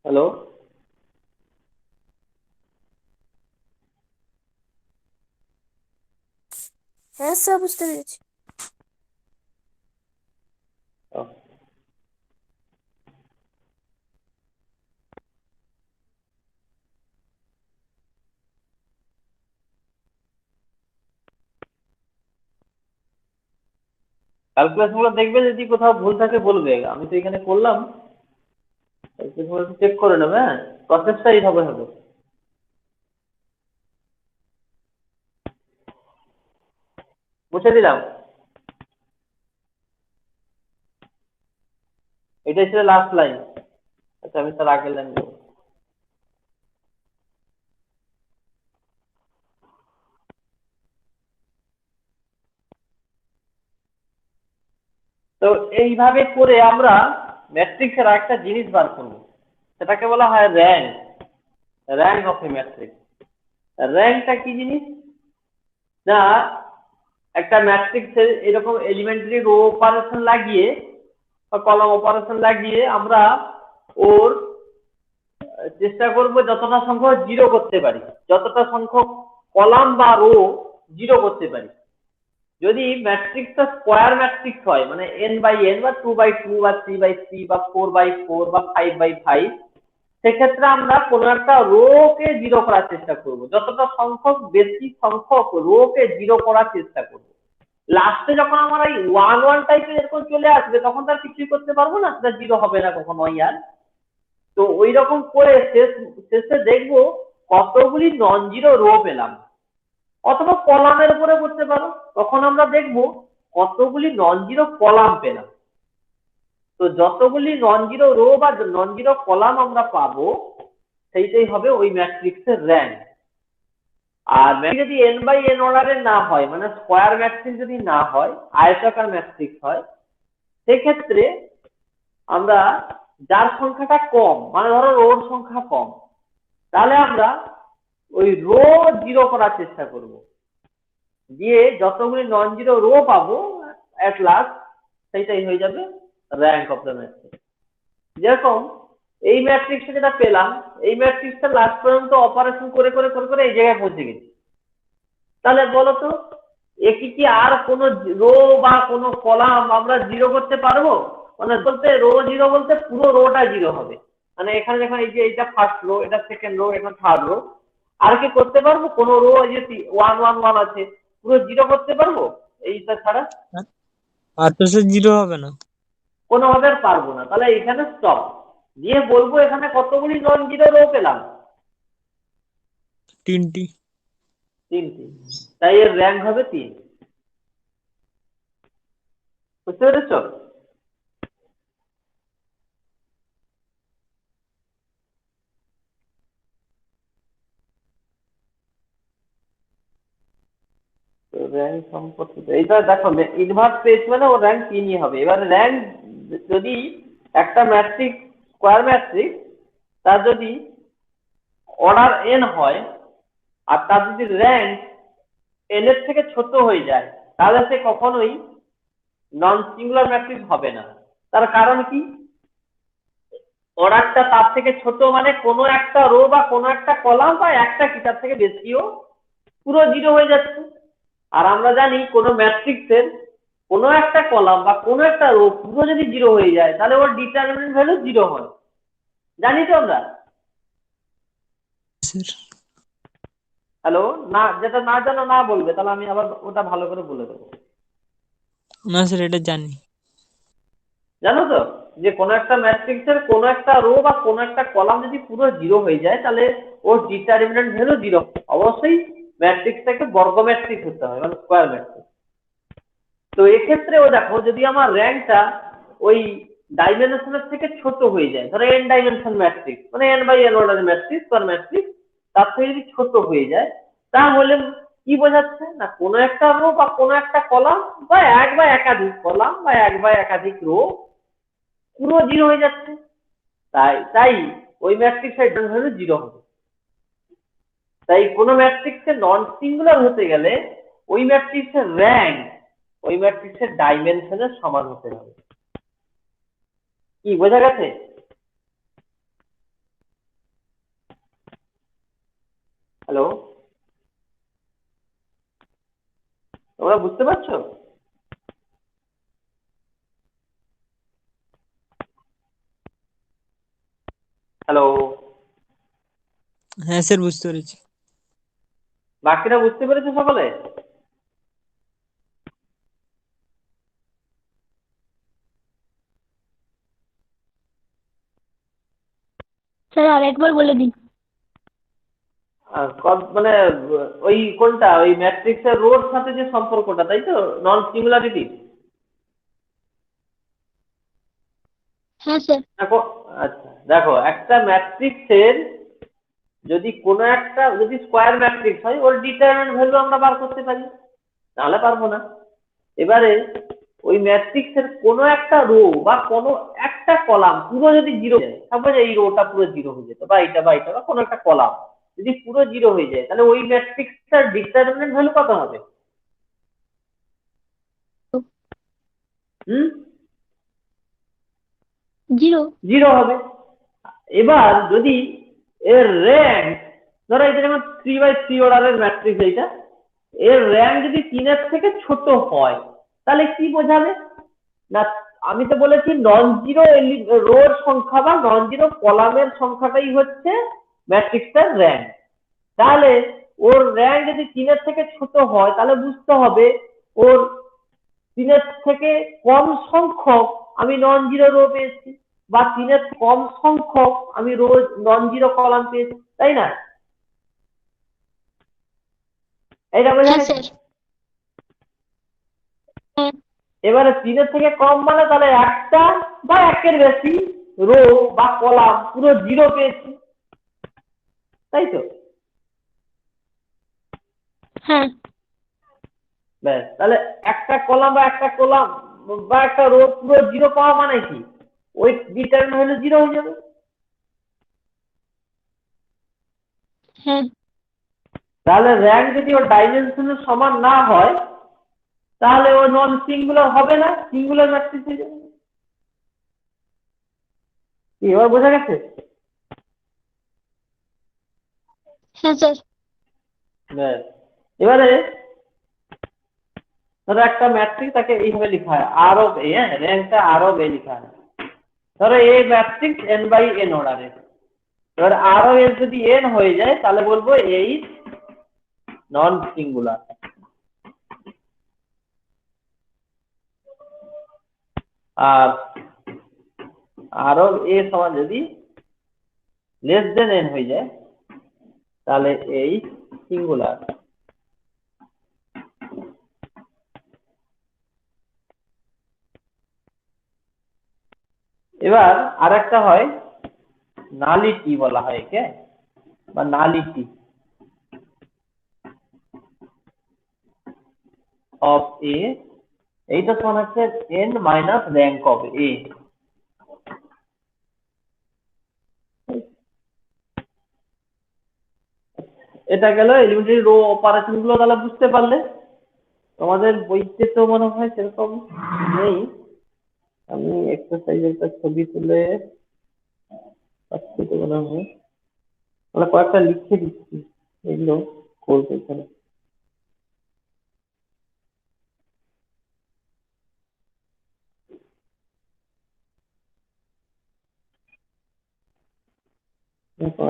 হ্যালো, হ্যাঁ স্যার বুঝতে পেরেছি। ক্যালকুলেশন গুলো দেখবে, যদি কোথাও ভুল থাকে বলবে, আমি তো এখানে করলাম, চেক করে নেবে। হ্যাঁ, প্রসেসটা এইভাবে হবে। মুছে দিলাম, এটাই ছিল লাস্ট লাইন। আচ্ছা, আমি তার আগের লাইন দেবো। তো এইভাবে করে আমরা ম্যাট্রিক্সের একটা জিনিস বার করবো, সেটাকে বলা হয় rank, rank of a matrix. র্যাঙ্কটা কি জিনিস না, একটা ম্যাট্রিক্সের এরকম এলিমেন্টারি রো অপারেশন লাগিয়ে বা কলাম অপারেশন লাগিয়ে আমরা ওর চেষ্টা করব যতটা সংখ্যক জিরো করতে পারি, যতটা সংখ্যক কলাম বা রো জিরো করতে পারি। যদি ম্যাট্রিক্সটা স্কোয়ার ম্যাট্রিক্স হয়, মানে n/n বা 2/2 বা 3/3 বা 4/4 বা 5/5, সেক্ষেত্রে আমরা কোনো একটা রো কে জিরো করার চেষ্টা করব, যতটা সংখ্যক বেশি সংখ্যক রো কে জিরো করার চেষ্টা করব। লাস্টে যখন আমার এই 1 1 টাইপের এরকম চলে আসবে, তখন তার কিছুই করতে পারবো না, সেটা জিরো হবে না কখনোই আর। তো ওই রকম করে শেষে দেখবো কতগুলি নন জিরো রো পেলাম, অথবা কলামের উপরে করতে পারো, তখন আমরা দেখবো কতগুলি নন জিরো কলাম পেলাম। তো যতগুলি নন জিরো রো বা নন জিরো কলাম আমরা পাবো, সেইটাই হবে ওই ম্যাট্রিক্সের র্যাঙ্ক। আর যদি n/n অর্ডারের না হয়, মানে স্কোয়ার ম্যাট্রিক্স যদি না হয়, আয়তাকার ম্যাট্রিক্স হয়, সেক্ষেত্রে আমরা যার সংখ্যাটা কম, মানে ধরো রোর সংখ্যা কম, তাহলে আমরা ওই রো জিরো করার চেষ্টা করব, দিয়ে যতগুলি নন জিরো রো পাবো এট লাস্ট, সেইটাই হয়ে যাবে র্যাঙ্ক অফ দ্য ম্যাট্রিক্স। যেরকম এই ম্যাট্রিক্সটা যেটা পেলাম, এই ম্যাট্রিক্সটা লাস্ট পর্যন্ত অপারেশন করে করে করে করে এই জায়গায় পৌঁছে গেছি। তাহলে বলতো একে কি আর কোনো রো বা কোনো কলাম আমরা জিরো করতে পারবো? মানে বলতে রো জিরো বলতে পুরো রোটা জিরো হবে, মানে এখানে যখন এই যে এটা ফার্স্ট রো, এটা সেকেন্ড রো, এটা থার্ড রো, আর কি করতে পারবো? কোনো রো যে 1 1 1 আছে, পুরো জিরো করতে পারবো এইটা ছাড়া? আর তো সে জিরো হবে না। কোনোভাবে আর পারবো না। তাহলে এখানে স্টপ দিয়ে বলবো এখানে কতগুলি নন জিরো রো পেলাম? 3টি। 3টি। তাই এর র্যাঙ্ক হবে 3। বুঝতে পেরেছো? র্যাঙ্ক সম্পর্কিত এইটা দেখো, ইনভার্স পেয়েছে মানে ওর র্যাঙ্ক 3ই হবে। এবার র্যাঙ্ক যদি একটা ম্যাট্রিক্স স্কোয়ার ম্যাট্রিক্স, তার যদি অর্ডার n হয় আর তার যদি র্যাঙ্ক n এর থেকে ছোট হয়ে যায়, তাহলে সে কখনোই নন সিঙ্গুলার ম্যাট্রিক্স হবে না। তার কারণ কি? অর্ডারটা তার থেকে ছোট, মানে কোনো একটা রো বা কোনো একটা কলাম বা একটা কি তার থেকে বেশিও পুরো জিরো হয়ে যাচ্ছে। আর আমরা জানি কোনো ম্যাট্রিক্সের কোনো একটা কলাম বা কোনো একটা রো পুরো যদি জিরো হয়ে যায় তাহলে ওর ডিটারমিনেন্ট ভ্যালু জিরো হয়, জানি তো আমরা। স্যার হ্যালো, না যেটা না জানো না বলবে, তাহলে আমি আবার ওটা ভালো করে বলে দেবো। না স্যার এটা জানি। জানো তো যে কোনো একটা ম্যাট্রিক্সের কোনো একটা রো বা কোনো একটা কলাম যদি পুরো জিরো হয়ে যায় তাহলে ওর ডিটারমিনেন্ট ভ্যালু জিরো। অবশ্যই ম্যাট্রিক্সটাকে বর্গ ম্যাট্রিক্স হতে হয়, মানে স্কোয়ার ম্যাট্রিক্স। তো এক্ষেত্রে ও দেখো যদি আমার র্যাঙ্কটা ওই ডাইমেনশনের থেকে ছোট হয়ে যায়, ধরো এন ডাইমেনশন ম্যাট্রিক্স মানে n by n order matrix বা ম্যাট্রিক্স, তার থেকে যদি ছোট হয়ে যায় তাহলে কি বোঝাচ্ছে না কোনো একটা রো বা কোনো একটা কলাম বা এক বা একাধিক কলাম বা এক বা একাধিক রো পুরো জিরো হয়ে যাচ্ছে। তাই তাই ওই ম্যাট্রিক্সের ভ্যালু জিরো হবে। তাই কোনো ম্যাট্রিক্সের নন সিঙ্গুলার হতে গেলে ওই ম্যাট্রিক্সের র্যাঙ্ক ওই ম্যাট্রিক্সের ডাইমেনশনের সমান হতে হবে। কি বোঝা গেছে? হ্যালো, তোমরা বুঝতে পারছো? হ্যালো, হ্যাঁ স্যার বুঝতে পেরেছি। বাকিরা বুঝতে পেরেছো সকলে? স্যার আরেকবার বলে দিন। মানে ওই কোনটা ওই ম্যাট্রিক্সের রোর সাথে যে সম্পর্কটা, তাই তো, নন সিঙ্গুলারিটি। হ্যাঁ স্যার। দেখো, আচ্ছা দেখো একটা ম্যাট্রিক্সের যদি কোনো একটা যদি স্কোয়ার ম্যাট্রিক্স হয় ওর ডিটারমিনেন্ট ভ্যালু আমরা বার করতে পারি, নাহলে পারবো না। এবারে ওই ম্যাট্রিক্সের কোনো একটা রো বা কোনো একটা কলাম পুরো যদি জিরো যায়, সাপোজ এই রোটা পুরো জিরো হয়ে যেত বা এটা বা কোনো একটা কলাম যদি পুরো জিরো হয়ে যায় তাহলে ওই ম্যাট্রিক্সটার ডিটারমিনেন্ট ভ্যালু কত হবে? হুম, জিরো। জিরো হবে। এবার যদি এর র্যাঙ্ক, ধরো এটা যেমন 3 বাই 3 অর্ডারের ম্যাট্রিক্স, এইটা এর র্যাঙ্ক যদি 3-এর থেকে ছোট হয় তাহলে কি বোঝাবে না, আমি তো বলেছি নন জিরো রোর সংখ্যা বা নন জিরো কলামের সংখ্যাটাই হচ্ছে ম্যাট্রিক্সের র্যাঙ্ক। তাহলে ওর র্যাঙ্ক যদি 3-এর থেকে ছোট হয় তাহলে বুঝতে হবে ওর 3-এর থেকে কম সংখ্যক আমি নন জিরো রো পেয়েছি বা 3-এর কম সংখ্যক আমি রোজ নন জিরো কলাম পেয়েছি, তাই না? এটা বোঝা হ্যাঁ গেছে? স্যার। হ্যাঁ। এবারে 3-এর থেকে কম মানে তাহলে একটা বা একের বেশি রো বা কলাম পুরো জিরো পেয়েছি, তাই তো? হ্যাঁ। ব্যাস, তাহলে একটা কলাম বা একটা কলাম বা একটা রো পুরো জিরো পাওয়া মানে কি ওই ডিটারমিনেন্ট হলে জিরো হয়ে যাবে। হ্যাঁ। তাহলে র্যাঙ্ক যদি ওর ডাইমেনশনের সমান না হয় তাহলে ও নন সিঙ্গুলার হবে না, সিঙ্গুলার ম্যাট্রিক্স হয়ে যাবে। কি এবার বোঝা গেছে? হ্যাঁ স্যার। ব্যাস, এবারে ধরো একটা ম্যাট্রিক্স তাকে এইভাবে লেখা হয় আর অফ এ, হ্যাঁ র্যাঙ্কটা আর অফ এ লেখা হয়। ধরো এ ম্যাট্রিক্স এন বাই এন অর্ডারে, এবার আর অফ এর যদি এন হয়ে যায় তাহলে বলবো এই non singular. R R of A সমান যদি লেস দেন এন হয়ে যায় তাহলে এই সিঙ্গুলার। এবার আরেকটা হয় নালিটি বলা হয় একে, বা নালিটি অফ এ, এইটা সমান হচ্ছে এন মাইনাস র্যাঙ্ক অফ এ। এটা গেল এলিমেন্টারি রো অপারেশন গুলো, তাহলে বুঝতে পারলে। তোমাদের বইতে তো মনে হয় সেরকম নেই, আমি এক্সারসাইজ একটা ছবি তুলে পাচ্ছি তো মনে হয়, তাহলে কয়েকটা লিখে দিচ্ছি, এগুলো করবে এখানে।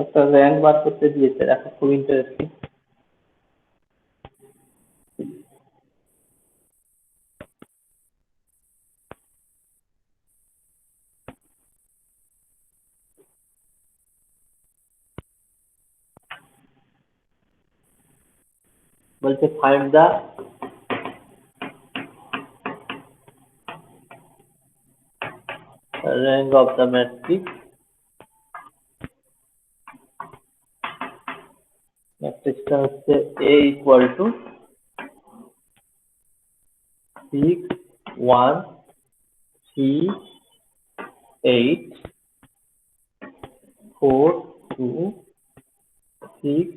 একটা র্যাঙ্ক বার করতে দিয়েছে, দেখো খুব ইন্টারেস্টিং। বলছে find the rank of the matrix ম্যাট্রিক্সটা হচ্ছে A equal to 6 1 3 8 4 2 6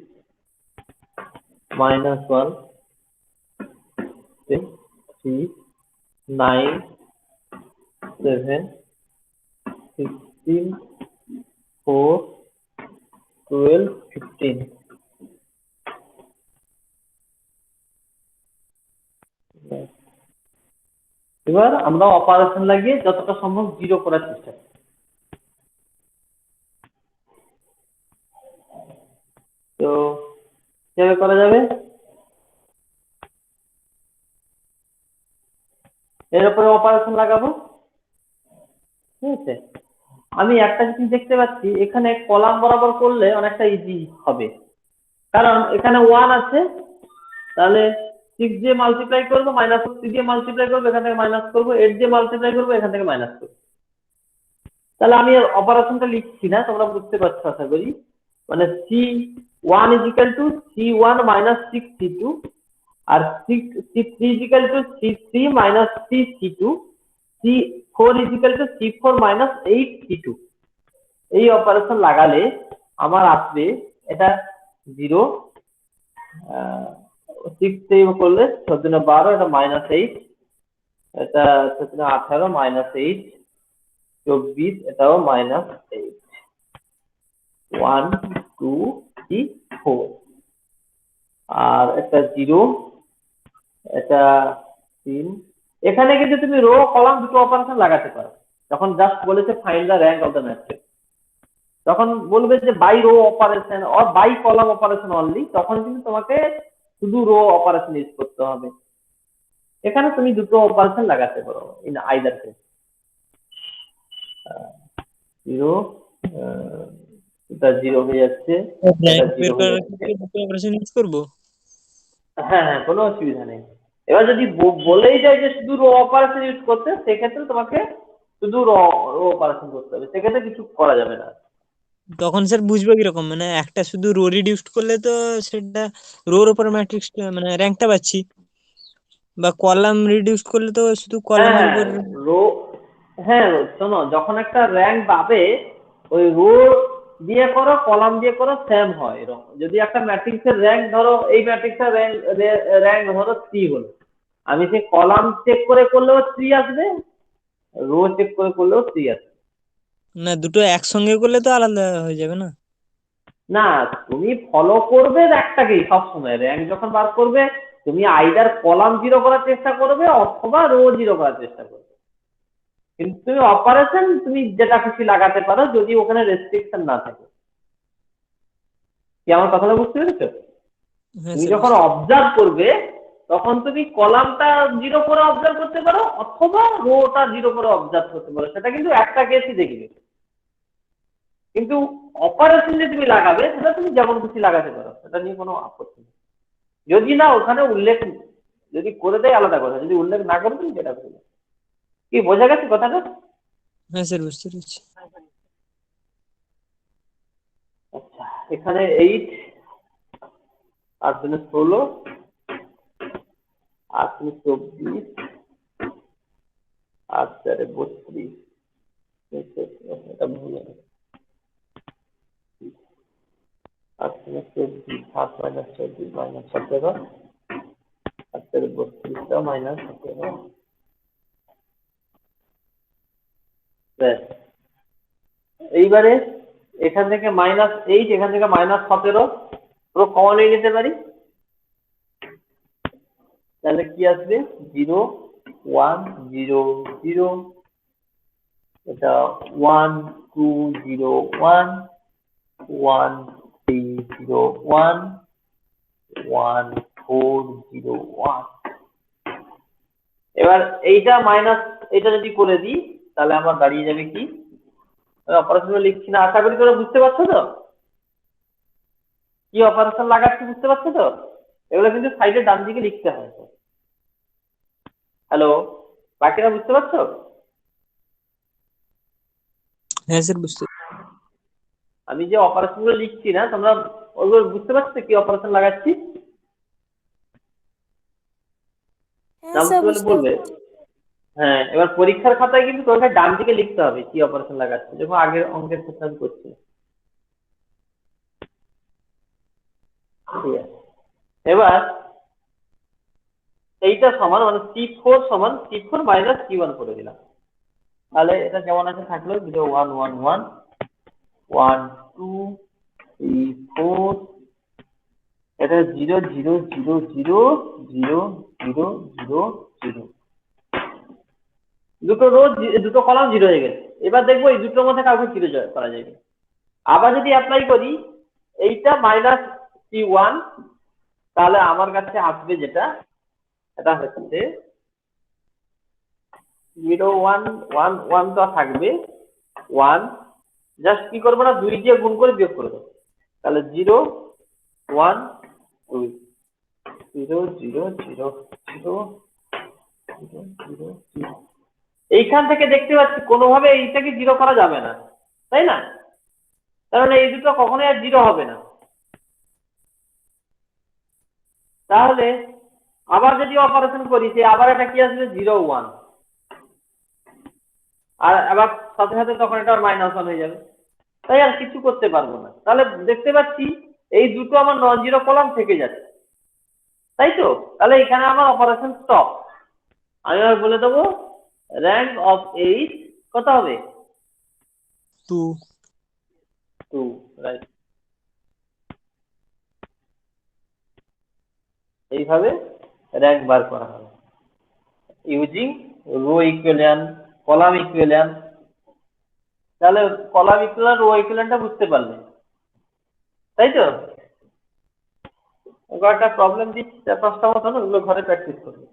minus 1 6 3 9 7 16 4 12 15। এবার আমরা অপারেশন লাগিয়ে যতটা সম্ভব জিরো করার চেষ্টা করি। তো কিভাবে করা যাবে, এর উপরে অপারেশন লাগাবো। ঠিক আছে, আমি একটা জিনিস দেখতে পাচ্ছি, এখানে কলাম বরাবর করলে অনেকটা ইজি হবে, কারণ এখানে 1 আছে, তাহলে 6 দিয়ে মাল্টিপ্লাই করবো, মাইনাস 3 দিয়ে মাল্টিপ্লাই করবো, এখান থেকে মাইনাস করবো, 8 দিয়ে মাল্টিপ্লাই করবো, এখান থেকে মাইনাস করবো। তাহলে আমি আর অপারেশনটা লিখছি না, তোমরা বুঝতে পারছো আশা করি। মানে C1 is equal to C1 minus 6C2 R C3 is equal to C3 minus 3C2, C4 is equal to C4 minus 8C2। এই অপারেশন লাগালে আমার আসবে এটা 0, 6 দিয়ে করলে 14 12, এটা মাইনাস 8, এটা 14 18 মাইনাস 8 24, এটাও মাইনাস 8 1 2 3 4, আর এটা 0, এটা 3। এখানে কিন্তু তুমি রো কলাম দুটো অপারেশন লাগাতে পারো। যখন জাস্ট বলেছে find the rank of the matrix, তখন বলবে যে by row operation or by column operation only, তখন কিন্তু তোমাকে শুধু রো অপারেশন ইউজ করতে হবে। এখানে তুমি দুটো অপারেশন লাগাতে পারো ইন আইদার কেস। 0 এটা 0 হয়ে যাচ্ছে, এটা 0 হয়ে যাচ্ছে। দুটো অপারেশন ইউজ করব? হ্যাঁ হ্যাঁ, কোনো অসুবিধা নেই। এবার যদি বলেই যায় যে শুধু রো অপারেশন ইউজ করতে, সেক্ষেত্রে তোমাকে শুধু রো অপারেশন করতে হবে, সেক্ষেত্রে কিছু করা যাবে না। তখন স্যার বুঝবো কিরকম, মানে একটা শুধু রো রিডিউসড করলে তো সেটা রোর উপর ম্যাট্রিক্স মানে র্যাঙ্কটা পাচ্ছি, বা কলাম রিডিউস করলে তো শুধু কলামের উপর। রো, হ্যাঁ শোনো, যখন একটা র্যাঙ্ক পাবে ওই রো দিয়ে করো কলাম দিয়ে করো সেম হয়। এরকম যদি একটা ম্যাট্রিক্সের র্যাঙ্ক ধরো, এই ম্যাট্রিক্সের র্যাঙ্ক ধরো 3 হলো, আমি সেই কলাম চেক করে করলেও 3 আসবে, রো চেক করে করলেও 3 আসবে। না, দুটো একসঙ্গে করলে তো আলাদা হয়ে যাবে না? না, তুমি ফলো করবে একটাকেই সবসময়। র্যাঙ্ক যখন বার করবে তুমি আইদার কলাম জিরো করার চেষ্টা করবে অথবা রো জিরো করার চেষ্টা করবে, কিন্তু তুমি অপারেশন তুমি যেটা খুশি লাগাতে পারো যদি ওখানে রেস্ট্রিকশন না থাকে। কি আমার কথাটা বুঝতে পেরেছো? হ্যাঁ তুমি স্যার, যখন অবজার্ভ করবে তখন তুমি কলামটা জিরো করে অবজার্ভ করতে পারো অথবা রোটা জিরো করে অবজার্ভ করতে পারো, সেটা কিন্তু একটা কেসই দেখবে। কিন্তু অপারেশন যে তুমি লাগাবে সেটা তুমি যেমন খুশি লাগাতে পারো, সেটা নিয়ে কোনো আপত্তি নেই। যদি না ওখানে উল্লেখ যদি করে দেয় আলাদা কথা, যদি উল্লেখ না করে তুমি যেটা করবে। কি বোঝা গেছে কথাটা? হ্যাঁ স্যার, বুঝতে পেরেছি। আচ্ছা, এখানে 8 আর 16 আর 24 আর 32, এটা ভুল হবে। 8 24 7 মাইনাস 24 মাইনাস 17 আর 32টা মাইনাস 17। এইবারে এখান থেকে -8, এখান থেকে -17 পুরো কমন নিয়ে নিতে পারি, তাহলে কি আসবে 0 1 0 0, এটা 1 2 0 1, 1 3 0 1 1 4 0 1। এবার এইটা মাইনাস এটা যদি করে দিই তাহলে আমার দাঁড়িয়ে যাবে কি, অপারেশন লিখছি না, আশা করি তোমরা বুঝতে পারছো তো কি অপারেশন লাগাচ্ছি, বুঝতে পারছো তো? এগুলো কিন্তু সাইডে ডান দিকে লিখতে হয়। হ্যালো, বাকিরা বুঝতে পারছো? হ্যাঁ স্যার বুঝতে। আমি যে অপারেশন গুলো লিখছি না, তোমরা ওগুলো বুঝতে পারছো কি অপারেশন লাগাচ্ছি? হ্যাঁ নাম স্যার কি বলে বুঝতে বলবে? হ্যাঁ, এবার পরীক্ষার খাতায় কিন্তু তোমাকে ডান দিকে লিখতে হবে কি অপারেশন লাগাচ্ছি, যখন আগের অঙ্কের ক্ষেত্রে আমি করছি। ঠিক আছে, এবার এইটা সমান মানে C4 সমান C4 মাইনাস C1 করে দিলাম, তাহলে এটা যেমন আছে থাকলো 0 1 1 1 1 2 3 4, এটা 0 0 0 0 0 0 0 0, দুটো রো দুটো কলাম 0 হয়ে গেছে। এবার দেখবো এই দুটোর মধ্যে কাউকে 0 করা যায়। আবার যদি অ্যাপ্লাই করি এইটা মাইনাস C1, তাহলে আমার কাছে আসবে যেটা, এটা হচ্ছে 0 1 1 1 তো থাকবে 1, জাস্ট কি করবো না 2 দিয়ে গুণ করে বিয়োগ করে দেবো, তাহলে 0 1 2 0 0 0 0 0 0 0। এইখান থেকে দেখতে পাচ্ছি কোনোভাবে এইটাকে 0 করা যাবে না, তাই না? কারণ এই দুটো কখনোই আর 0 হবে না। তাহলে আবার যদি অপারেশন করি সে আবার এটা কি আসবে 0 1, আর আবার সাথে সাথে তখন এটা মাইনাস 1 হয়ে যাবে, তাই আর কিছু করতে পারবো না। তাহলে দেখতে পাচ্ছি এই দুটো আমার নন জিরো কলাম থেকে যাচ্ছে, তাই তো? তাহলে এখানে আমার অপারেশন স্টপ। আমি আর বলে দেবো র্যাঙ্ক অফ 8 কত হবে? 2। রাইট। এইভাবে র্যাঙ্ক বার করা হবে using row equivalent, column equivalent. তাহলে কলাম ইকুইভ্যালেন্ট, রো ইকুইভ্যালেন্টটা বুঝতে পারলে, তাই তো? একটা প্রবলেম দিচ্ছি 4-5টা মতন, ওগুলো ঘরে প্র্যাকটিস করবে।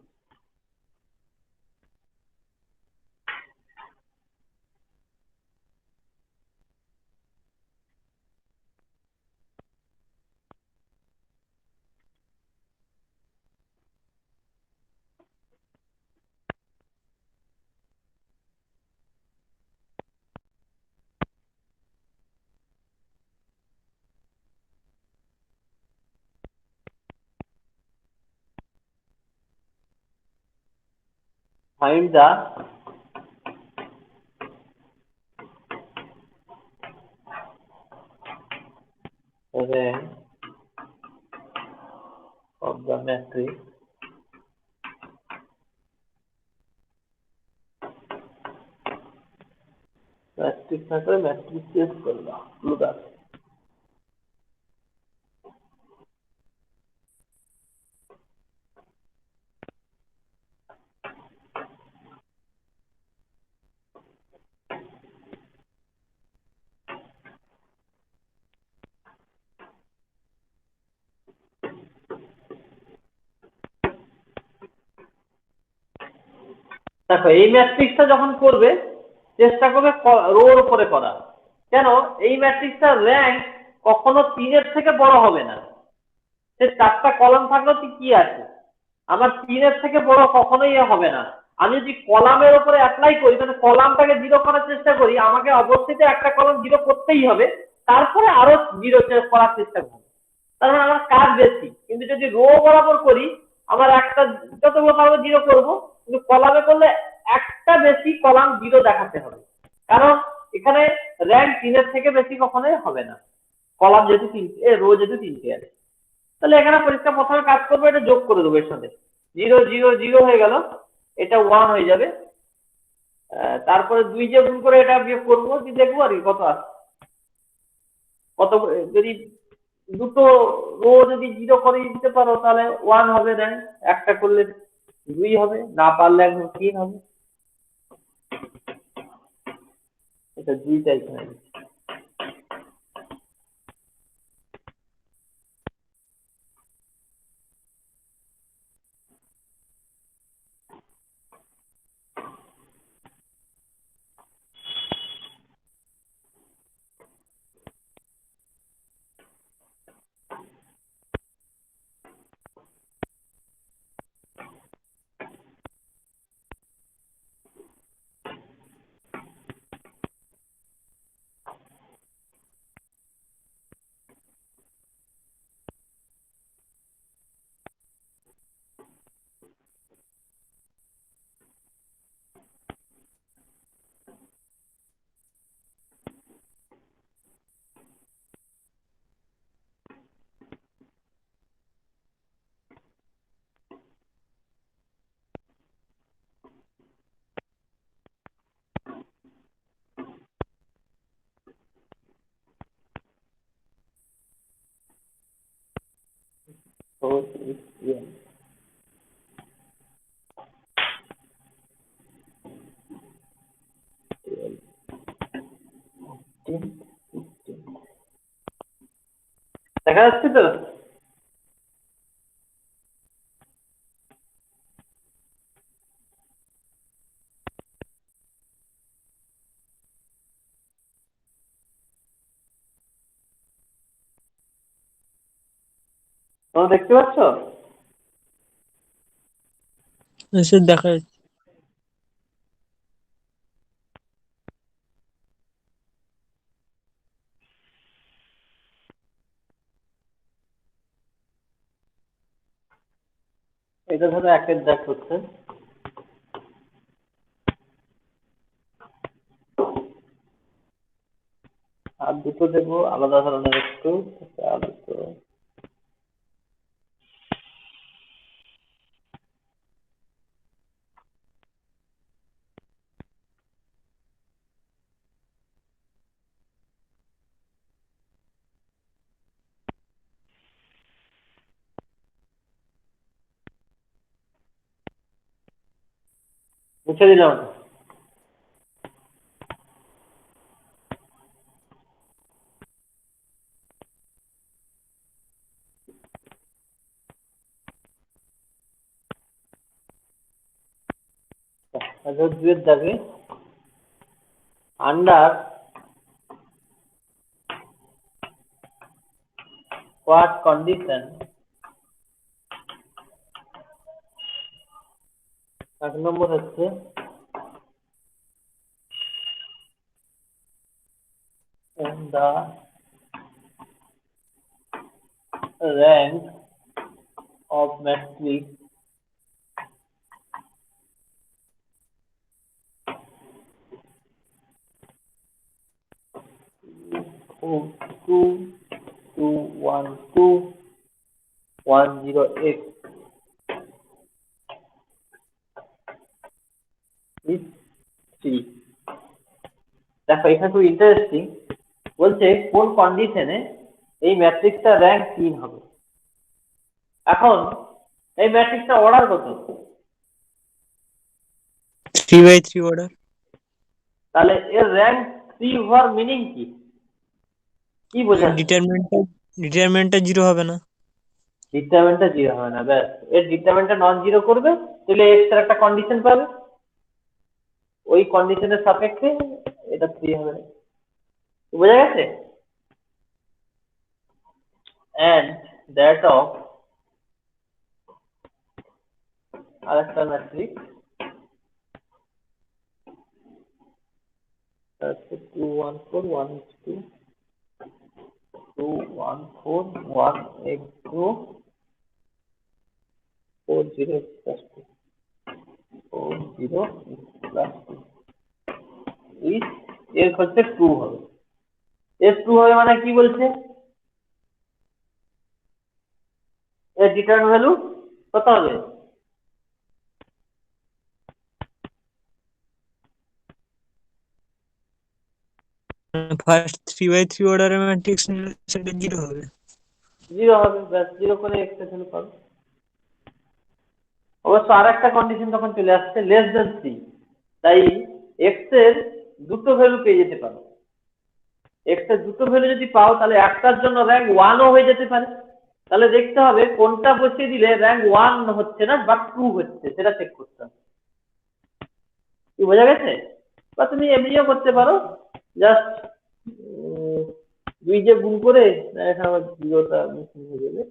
Find the rank of the matrix থাকলে ম্যাট্রিক্স চেঞ্জ করলাম লুদার। দেখো এই ম্যাট্রিক্সটা যখন করবে চেষ্টা করবে রোর উপরে করা, কেন? এই ম্যাট্রিক্সটার র্যাঙ্ক কখনো 3-এর থেকে বড় হবে না। সে 4টা কলাম থাকলেও কি আছে, আমার 3-এর থেকে বড় কখনোই হবে না। আমি যদি কলামের উপরে অ্যাপ্লাই করি মানে কলামটাকে 0 করার চেষ্টা করি, আমাকে অবশ্যই একটা কলাম 0 করতেই হবে, তারপরে আরো 0 করার চেষ্টা করবো, তার মানে আমার কাজ বেশি। কিন্তু যদি রো বরাবর করি আমার একটা যতগুলো পারবো 0 করবো, কিন্তু কলামে করলে একটা বেশি কলাম 0 দেখাতে হবে, কারণ এখানে র্যাঙ্ক 3-এর থেকে বেশি কখনোই হবে না, কলাম যেহেতু 3টে, রো যেহেতু 3টে আছে। তাহলে এখানে পরীক্ষা প্রথমে কাজ করবো, এটা যোগ করে দেবো এর সাথে, 0 0 0 হয়ে গেল, এটা 1 হয়ে যাবে। তারপরে 2 দিয়ে গুণ করে এটা বিয়োগ করবো, দেখবো আর কি কত আসে। কত যদি দুটো রো যদি 0 করে দিতে পারো তাহলে 1 হবে র্যাঙ্ক, একটা করলে 2 হবে, না পারলে একদম 3 হবে। এটা 2টা এখানে। 4 is n. দেখা যাচ্ছে তো? তোমরা দেখতে পাচ্ছ? স্যার দেখা যাচ্ছে। এটা ধরো একের দাগ হচ্ছে, আর দুটো দেবো আলাদা ধরনের একটু, আর দুটো মুছে দিলাম ওটা। আচ্ছা, দুয়ের দাগে আন্ডার what condition, এক নম্বর হচ্ছে in the rank of matrix two two 1 2 1 0 x is 3। দেখো এখানে খুব ইন্টারেস্টিং বলছে কোন কন্ডিশনে এই ম্যাট্রিক্সটা র্যাঙ্ক 3 হবে। এখন এই ম্যাট্রিক্সটা অর্ডার কত? 3/3 অর্ডার। তাহলে এর র্যাঙ্ক 3 হওয়ার মিনিং কি? কি বোঝাচ্ছে? ডিটারমিনেন্টটা 0 হবে না। ডিটারমিনেন্টটা 0 হবে না, ব্যাস। এর ডিটারমিনেন্টটা নন জিরো করবে, তাহলে এক্স এর একটা কন্ডিশন পাবে, ওই কন্ডিশনের সাপেক্ষে এটা 3 হবে। বোঝা গেছে? and that of আরেকটা ম্যাট্রিক্স আছে 2 1 4 1 2 2 1 4 1 x 2 4 0 x plus 2 4 0 x plus 2 is এর হচ্ছে 2 হবে। এর 2 হবে মানে কি বলছে? এর ডিটারমিনেন্ট ভ্যালু কত হবে? ফার্স্ট 3/3 অর্ডারের ম্যাট্রিক্স নিলে সেটা 0 হবে। 0 হবে, ব্যাস। 0 করে x এর ভ্যালু পাবে। অবশ্য আর একটা কন্ডিশন তখন চলে আসছে লেস দেন 3, তাই x এর দুটো ভ্যালু পেয়ে যেতে পারো। x এর দুটো ভ্যালু যদি পাও তাহলে একটার জন্য র্যাঙ্ক 1 ও হয়ে যেতে পারে। তাহলে দেখতে হবে কোনটা বসিয়ে দিলে র্যাঙ্ক 1 হচ্ছে না বা 2 হচ্ছে, সেটা চেক করতে হবে। কি বোঝা গেছে? বা তুমি এমনিও করতে পারো, জাস্ট 2 যে গুণ করে, এখানে আবার 0টা মিসিং হয়ে যাবে,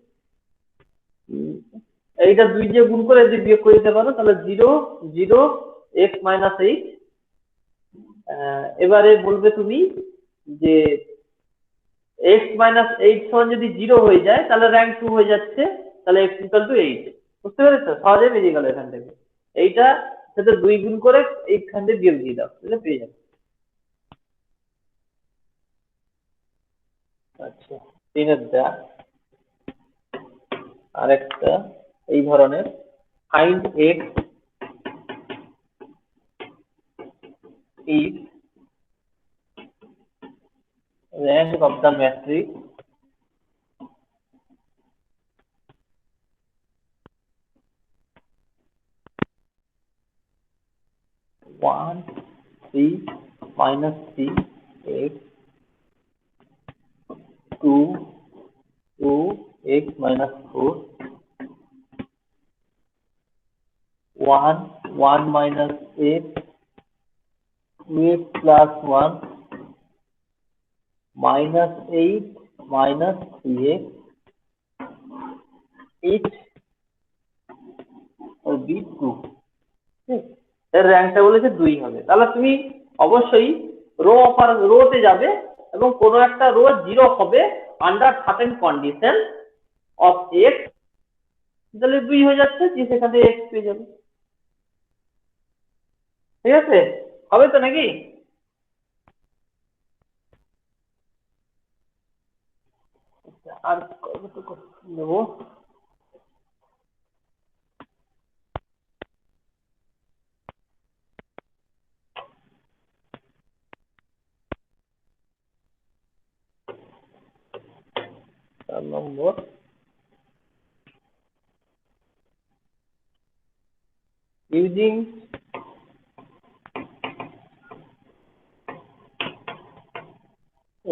এইটা 2 দিয়ে গুণ করে যদি বিয়োগ করে দিতে পারো তাহলে 0 0 x মাইনাস 8। এবারে বলবে তুমি যে x মাইনাস 8 সমান যদি 0 হয়ে যায় তাহলে র্যাঙ্ক 2 হয়ে যাচ্ছে, তাহলে x ইকুয়াল টু 8। বুঝতে পেরেছো? সহজে বেরিয়ে গেল এখান থেকে। এইটা সাথে 2 গুণ করে এইখান থেকে বিয়োগ দিয়ে দাও, তাহলে পেয়ে যাবে। আচ্ছা, 3 দেখ আরেকটা এই ধরনের find x is rank of the matrix 1 3 minus 3 x 2 2x minus 4 1 1 minus x 2x plus 1 minus 8 minus 3x 8 or b 2 এর র্যাঙ্কটা বলেছে 2 হবে। তাহলে তুমি অবশ্যই রোতে যাবে এবং কোনো একটা রো 0 হবে under certain condition of x, তাহলে 2 হয়ে যাচ্ছে, যে সেখানে x পেয়ে যাবে। ঠিক আছে, হবে তো নাকি? আর কতটুকু নেবো? নম্বর using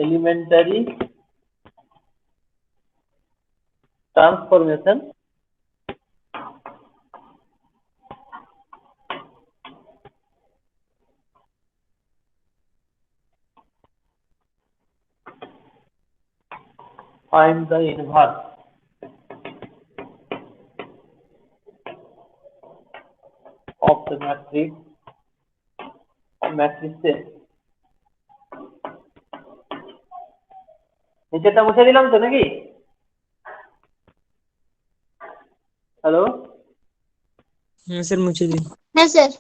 elementary transformation find the inverse of the matrix নিচেটা মুছে দিলাম তো নাকি? হ্যালো, হ্যাঁ স্যার মুছে দিন। হ্যাঁ স্যার।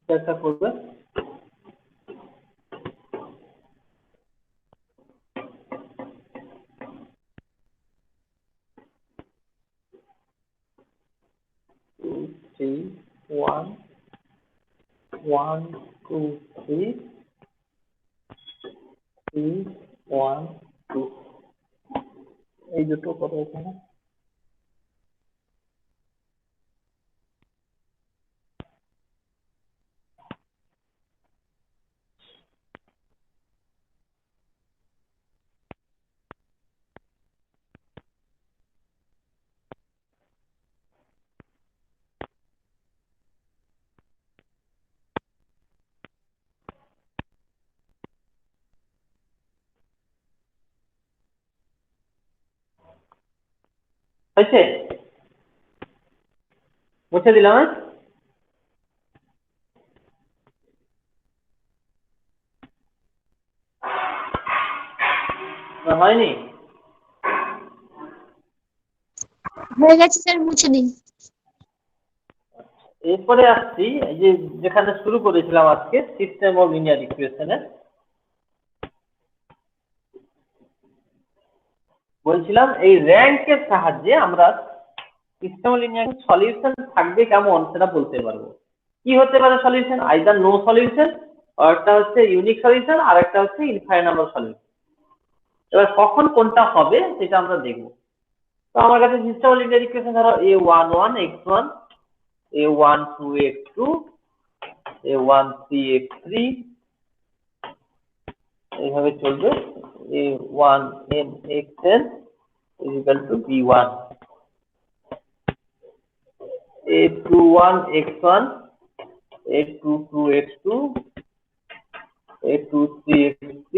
চেষ্টা করবে। Two, three, one, one, two, three, three, one, two, এই দুটো করো এখানে। হয়েছে? মুছে দিলাম। হয়নি? হয়ে গেছে স্যার, মুছে দিন। এরপরে আসছি এই যে যেখানে শুরু করেছিলাম আজকে, সিস্টেম অফ লিনিয়ার ইকুয়েশনের। বলছিলাম এই র্যাঙ্কের সাহায্যে আমরা সিস্টেম অফ লিনিয়ার সলিউশন থাকবে কেমন সেটা বলতে পারবো। কি হতে পারে সলিউশন? আইদার নো সলিউশন, আর একটা হচ্ছে ইউনিক সলিউশন, আর একটা হচ্ছে ইনফাইনাইট নাম্বার সলিউশন। এবার কখন কোনটা হবে সেটা আমরা দেখবো। তো আমার কাছে সিস্টেম অফ লিনিয়ার ইকুয়েশন ধরো a11 x1, a12 x2, a13 x3, এইভাবে চলবে। a1n xn is equal to b1, a21 x1, a22 x2, a23 x3,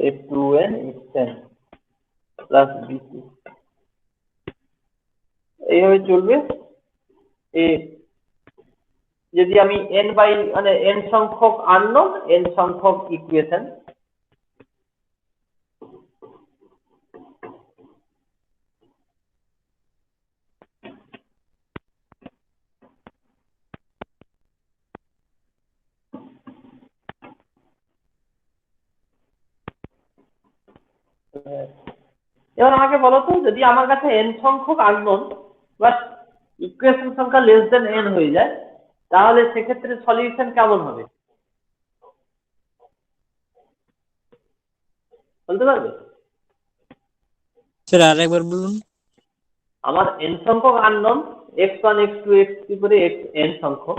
a2n xn plus b2, এইভাবে চলবে। যদি আমি n বাই মানে n সংখ্যক আননোন, n সংখ্যক ইকুয়েশন, এবার আমাকে বলো তো, যদি আমার কাছে n সংখ্যক আননোন বা ইকুয়েশন সংখ্যা লেস দেন n হয়ে যায়, তাহলে সেক্ষেত্রে সলিউশন কেমন হবে বলতে পারবে? স্যার আরেকবার বলুন। আমার n সংখ্যক আননোন x1 x2 x3 করে n সংখ্যক,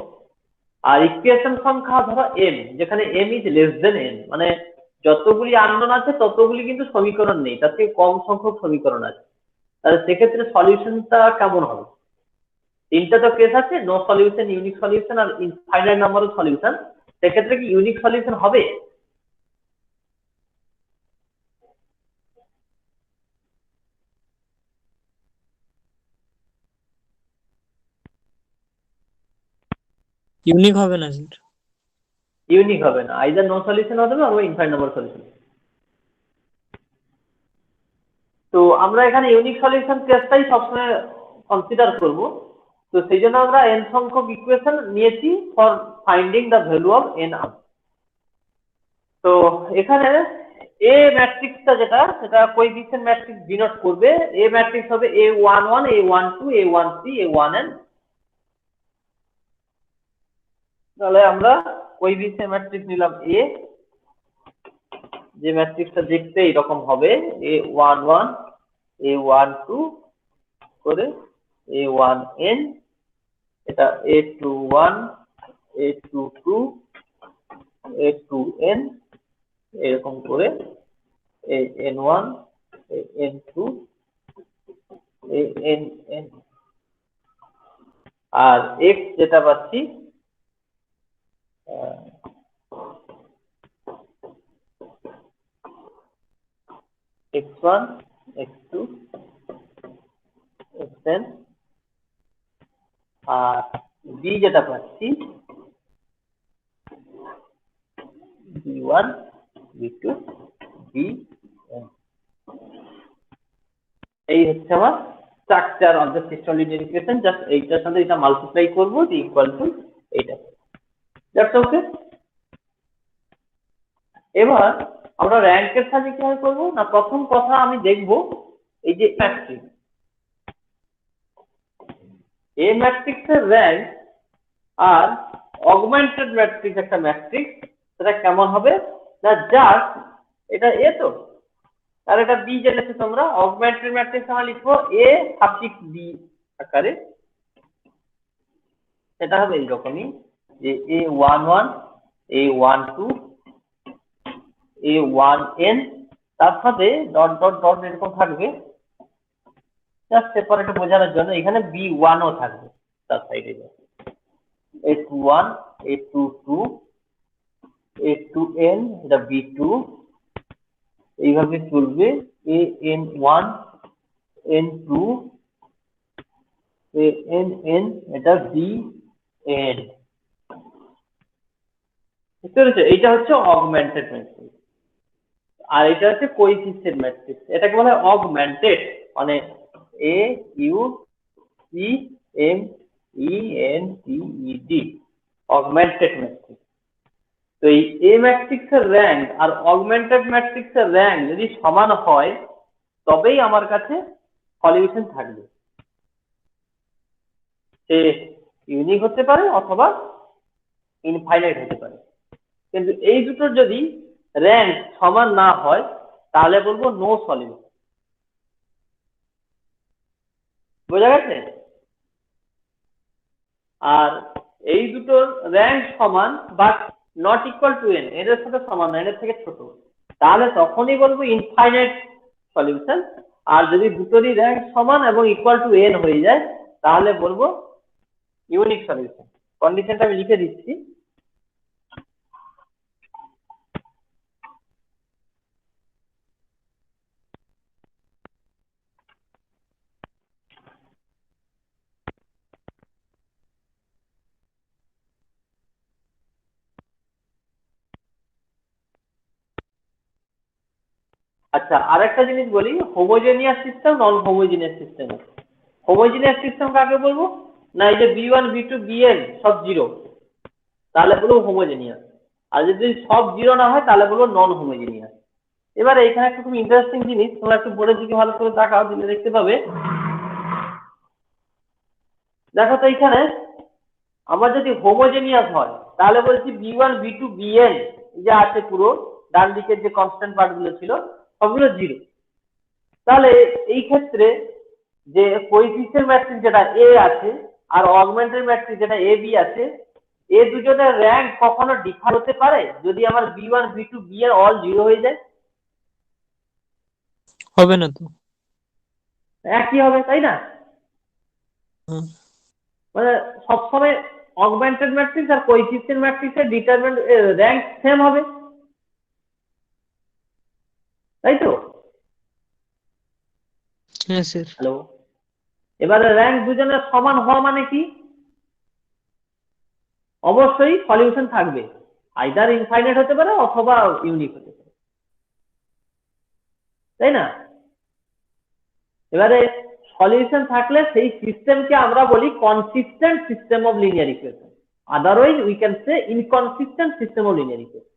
আর ইকুয়েশন সংখ্যা ধরো m, যেখানে m is less than n, মানে যতগুলি আননোন আছে ততগুলি কিন্তু সমীকরণ নেই, তার থেকে কম সংখ্যক সমীকরণ আছে, তাহলে সেক্ষেত্রে সলিউশনটা কেমন হবে? তিনটা তো কেস আছে, নো সলিউশন, ইউনিক সলিউশন আর ইনফাইনাইট নাম্বার অফ সলিউশন। সেক্ষেত্রে কি ইউনিক সলিউশন হবে? ইউনিক হবে না স্যার। ইউনিক হবে না, আইদার নো সলিউশন হতে হবে অথবা ইনফাইনাইট নাম্বার সলিউশন। তো আমরা এখানে ইউনিক সলিউশন কেসটাই সবসময় কনসিডার করব। তো সেই জন্য আমরা n সংখ্যক ইকুয়েশন নিয়েছি for finding the value of n up. তো এখানে এ ম্যাট্রিক্সটা যেটা, সেটা কোএফিসিয়েন্ট ম্যাট্রিক্স ডিনোট করবে। এ ম্যাট্রিক্স হবে a11 a12 a13 a1n। তাহলে আমরা কোএফিসিয়েন্ট ম্যাট্রিক্স নিলাম এ, যে ম্যাট্রিক্সটা দেখতে এরকম হবে a11 a12 করে a1n, এটা a21 a22 a2n, এরকম করে an1 an2 ann। আর x যেটা পাচ্ছি x1 x2 xn, আর b যেটা পাচ্ছি b1 b2 bn। এই হচ্ছে আমার structure of the system linear equation. Just এইটার সাথে এটা মাল্টিপ্লাই করব, দি ইকুয়াল টু এইটা। That's okay. এবার আমরা র্যাঙ্কের সাথে কিভাবে করব না, প্রথম কথা আমি দেখব এই যে ম্যাট্রিক্স, এ ম্যাট্রিক্সের র্যাঙ্ক আর অগমেন্টেড ম্যাট্রিক্স একটা ম্যাট্রিক্স, সেটা কেমন হবে না, জাস্ট এটা এ তো আর এটা বি জেনেছো তোমরা, অগমেন্টেড ম্যাট্রিক্স আমরা লিখবো এ সাফিক্স বি আকারে। সেটা হবে এইরকমই যে a11 a12 a1n, তার সাথে ডট ডট ডট এরকম থাকবে, জাস্ট সেপারেট বোঝানোর জন্য। এখানে b1 ও থাকবে তার সাইডে, a21 a22 a2n, এটা b2, এইভাবে চলবে an1 n2 ann, এটা bn। বুঝতে পেরেছো? এইটা হচ্ছে অগমেন্টেড ম্যাট্রিক্স, আর এটা হচ্ছে কোএফিসিয়েন্ট ম্যাট্রিক্স। এটাকে বলা হয় অগমেন্টেড, মানে a u c m e n t e d, augmented matrix. তো এই এ ম্যাট্রিক্সের র্যাঙ্ক আর অগমেন্টেড ম্যাট্রিক্সের র্যাঙ্ক যদি সমান হয়, তবেই আমার কাছে সলিউশন থাকবে। সে ইউনিক হতে পারে অথবা ইনফাইনাইট হতে পারে, কিন্তু এই দুটোর যদি র্যাঙ্ক সমান না হয় তাহলে বলবো নো সলিউশন। বোঝা গেছে? আর এই দুটোর র্যাঙ্ক সমান but not equal two n, এদের সাথে সমান না, এদের থেকে ছোট, তাহলে তখনই বলবো ইনফাইনাইট সলিউশন। আর যদি দুটোরই র্যাঙ্ক সমান এবং ইকুয়াল টু n হয়ে যায় তাহলে বলবো ইউনিক সলিউশন। কন্ডিশনটা আমি লিখে দিচ্ছি। আচ্ছা, আরেকটা জিনিস বলি, homogeneous system, non homogeneous system. Homogeneous system কাকে বলবো না, এই যে b1 b2 bn সব জিরো, তাহলে বলবো হোমোজেনিয়াস। আর যদি সব জিরো না হয় তাহলে বলবো নন হোমোজেনিয়াস। এবারে এখানে একটা খুব ইন্টারেস্টিং জিনিস, তোমরা একটু বোর্ডের দিকে ভালো করে তাকাও, দিলে দেখতে পাবে। দেখো তো এখানে আমার যদি হোমোজেনিয়াস হয় তাহলে বলছি b1 b2 bn যে আছে পুরো ডান দিকের যে কনস্ট্যান্ট পার্ট গুলো ছিল সবগুলো 0। তাহলে এই ক্ষেত্রে যে কোএফিসিয়েন্ট ম্যাট্রিক্স যেটা a আছে আর অগমেন্টেড ম্যাট্রিক্স যেটা ab আছে, এই দুজনের র‍্যাঙ্ক কখনো ডিফার হতে পারে যদি আমার b1 b2 bn অল 0 হয়ে যায়? হবে না তো। একই হবে, তাই না? হুম। মানে সবসময় অগমেন্টেড ম্যাট্রিক্স আর কোএফিসিয়েন্ট ম্যাট্রিক্সের ডিটারমিন্যান্ট র‍্যাঙ্ক সেম হবে, তাই তো? হ্যাঁ স্যার। হ্যালো, এবারে র‍্যাঙ্ক দুজনের সমান হওয়া মানে কি? অবশ্যই সলিউশন থাকবে, আইদার ইনফাইনাইট হতে পারে অথবা ইউনিক হতে পারে, তাই না? এবারে সলিউশন থাকলে সেই সিস্টেমকে আমরা বলি consistent system of linear equation, otherwise we can say inconsistent system of linear equation.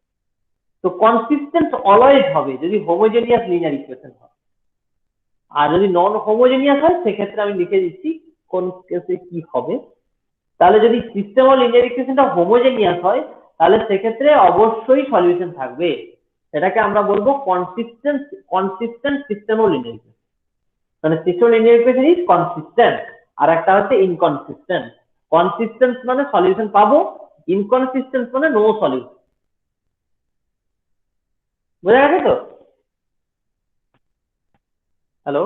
তো কনসিস্টেন্ট অলওয়েজ হবে যদি হোমোজেনিয়াস লিনিয়ার ইকুয়েশন হয়, আর যদি নন হোমোজেনিয়াস হয় সেক্ষেত্রে আমি লিখে দিচ্ছি কোন কেসে কি হবে। তাহলে যদি সিস্টেম অফ লিনিয়ার ইকুয়েশনটা হোমোজেনিয়াস হয় তাহলে সেক্ষেত্রে অবশ্যই সলিউশন থাকবে, সেটাকে আমরা বলবো consistent system of linear equation. মানে system of linear equation is consistent, আর একটা হচ্ছে ইনকনসিস্টেন্ট। কনসিস্টেন্ট মানে সলিউশন পাবো, ইনকনসিস্টেন্ট মানে নো সলিউশন। বোঝা গেছে তো? হ্যালো,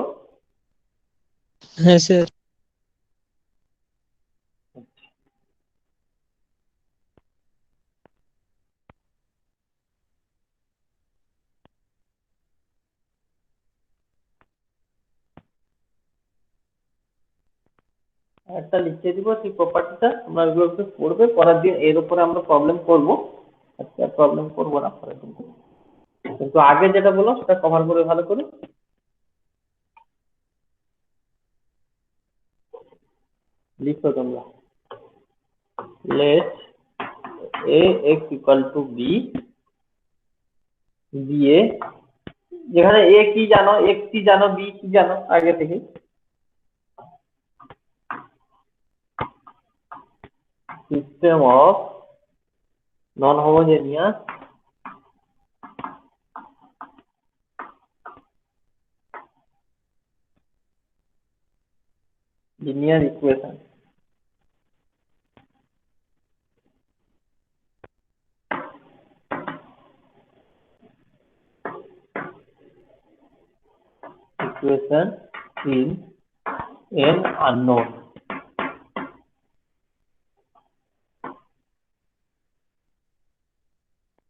হ্যাঁ স্যার। একটা লিখে দিব সেই প্রপার্টিটা, তোমরা এগুলো একটু পড়বে, পরের দিন এর উপরে আমরা প্রবলেম করব। আজকে প্রবলেম করবো না, পরের দিন করবো। কিন্তু আগে যেটা বলো সেটা কভার করে ভালো করে লিখো তোমরা। Let a x equal to b, দিয়ে যেখানে a কি জানো, x কি জানো, b কি জানো আগে থেকে, system of non homogeneous linear equation. Equation in n unknown.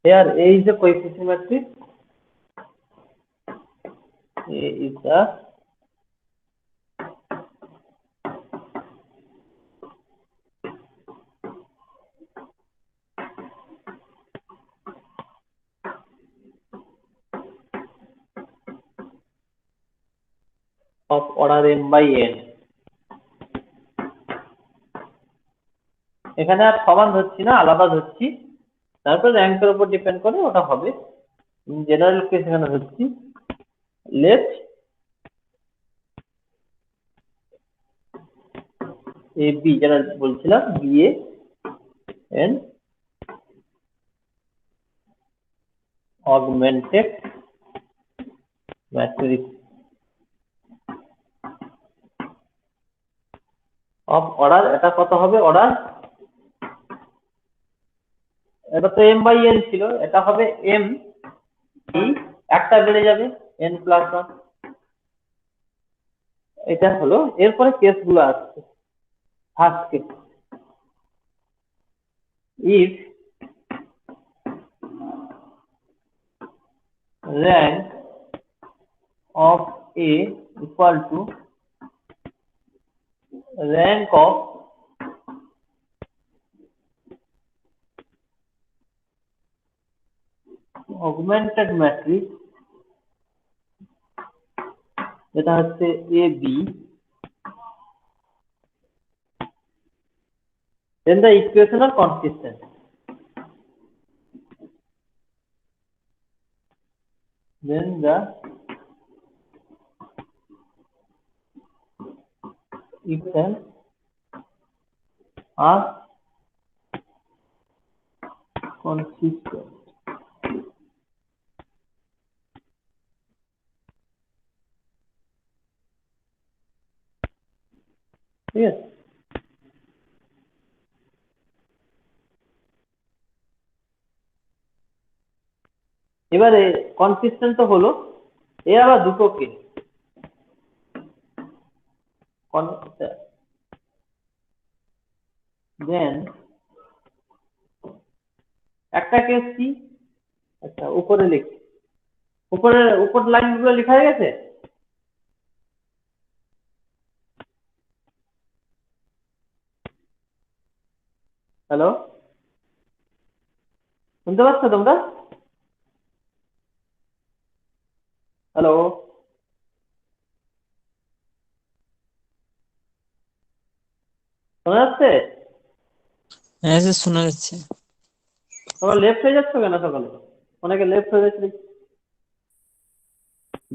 Here A is the coefficient matrix. A is the of order m by n. এখানে আর সমান ধরছি না, আলাদা ধরছি, তারপর র্যাঙ্কের উপর ডিপেন্ড করে ওটা হবে। জেনারেল কেস এখানে ধরছি, লেট এ বি, যেটা বলছিলাম B A N augmented matrix of order, এটা কত হবে অর্ডার, এটা তো m বাই n ছিল, এটা হবে m, একটা বেড়ে যাবে n প্লাস 1। এটা হলো, এরপরে কেস গুলো আসছে। First case, if rank of A equal to rank of augmented matrix, যেটা হচ্ছে A B, then the equation are consistent. then the itself are consistent. Yes. এবারে কনসিস্টেন্ট তো হলো, এ আবার দুটো কেস। দেন একটা কেস কি, আচ্ছা উপরে লিখি, উপর লাইন গুলো লেখা হয়ে গেছে। হ্যালো, শুনতে পাচ্ছ তোমরা? হ্যালো, শোনা যাচ্ছে? হ্যাঁ স্যার শোনা যাচ্ছে। তোমরা লেফট হয়ে যাচ্ছ কেন সকালে? অনেকে লেফট হয়ে যাচ্ছে,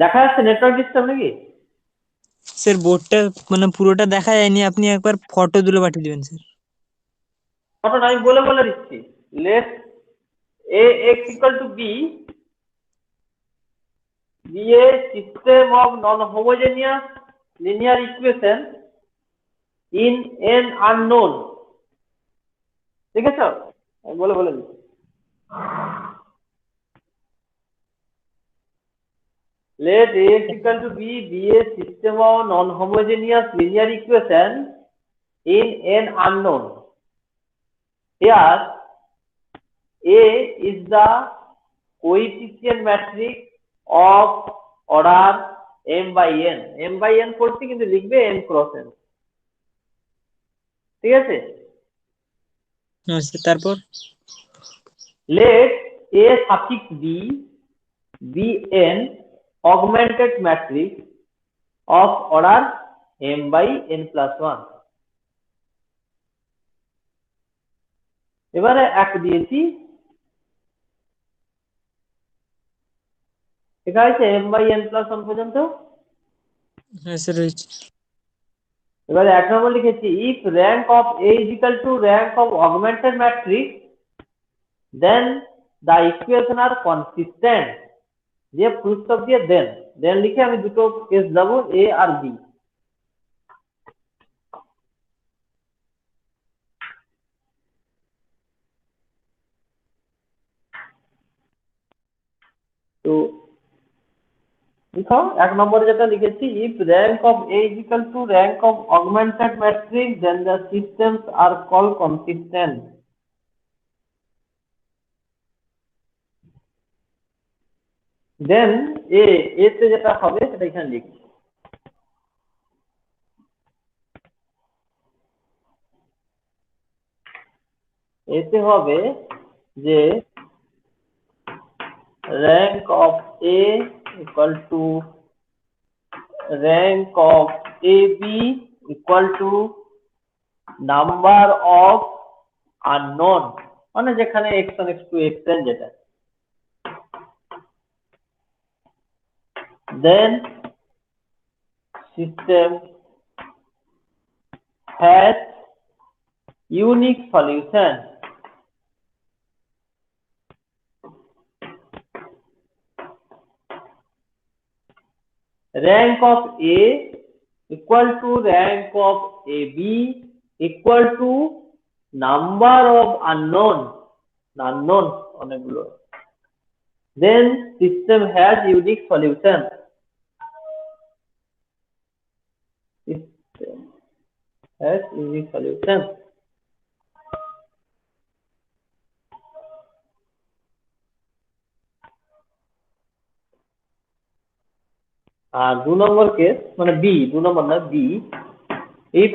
দেখা যাচ্ছে নেটওয়ার্ক ডিস্টার্ব নাকি? স্যার বোর্ডটা মানে পুরোটা দেখা যায়নি, আপনি একবার ফটো তুলে পাঠিয়ে দিবেন স্যার। ফটো আমি বলে বলে দিচ্ছি। Let A x equal to B, B a system of non homogeneous linear equation in n unknown. ঠিক আছে, আমি বলে বলে দিচ্ছি। Let Ax equal to B be a system of non-homogeneous linear equation in n unknown. Here, A is the coefficient matrix of order m by n. m by n করছি কিন্তু লিখবে n cross n। ঠিক আছে? হ্যাঁ স্যার তারপর Let A suffix B be an augmented matrix of order m by n plus 1. এবারে এক দিয়েছি, এটা হচ্ছে m by n plus 1 পর্যন্ত। হ্যাঁ স্যার রয়েছে। এবারে এক নম্বর লিখেছি if rank of A is equal to rank of augmented matrix then the equation are consistent, দিয়ে ফুল স্টপ দিয়ে দেন লিখে আমি দুটো কেস দেবো A আর B। তো লিখো এক নম্বরে যেটা লিখেছি if rank of A is equal to rank of augmented matrix then the systems are called consistent। দেন এতে যেটা হবে সেটা এখানে লিখছি। এতে হবে যে rank of A equal to rank of AB equal to number of unknown, মানে যেখানে x1 x2 xn যেটা, then system has unique solution। Rank of A equal to rank of AB equal to number of unknown অনেকগুলো, then system has unique solution। System has unique solution। আর 2 নম্বর কেস মানে বি, 2 নম্বর না বি, if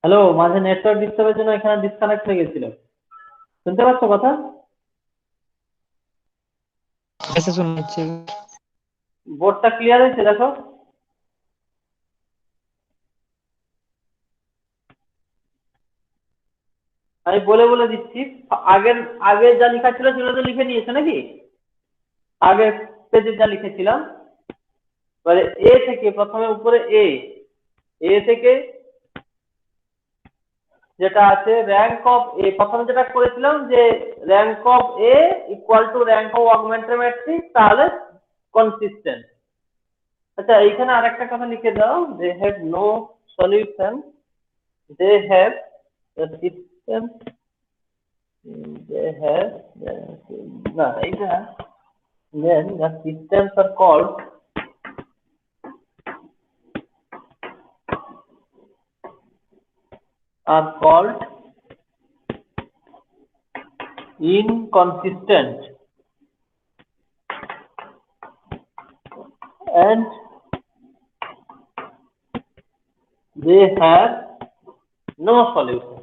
হ্যালো, মাঝে নেটওয়ার্ক ডিস্টার্বের জন্য এখানে ডিসকানেক্ট হয়ে গেছিল। শুনতে পাচ্ছ কথা? এসে শোনা যাচ্ছে। বোর্ডটা ক্লিয়ার হয়েছে দেখো। আমি বলে বলে দিচ্ছি, আগের আগে যা লেখা ছিল সেগুলো তো লিখে নিয়েছো নাকি? আগের পেজে যা লিখেছিলাম, এবারে এ থেকে প্রথমে উপরে এ থেকে যেটা আছে র্যাঙ্ক অফ এ, প্রথমে যেটা করেছিলাম যে rank of A equal to rank of augmented matrix, তাহলে কনসিস্টেন্ট। আচ্ছা, এইখানে আরেকটা কথা লিখে দাও, they have no solution, they have the system, they have না এইটা, then the systems are called inconsistent and they have no solution.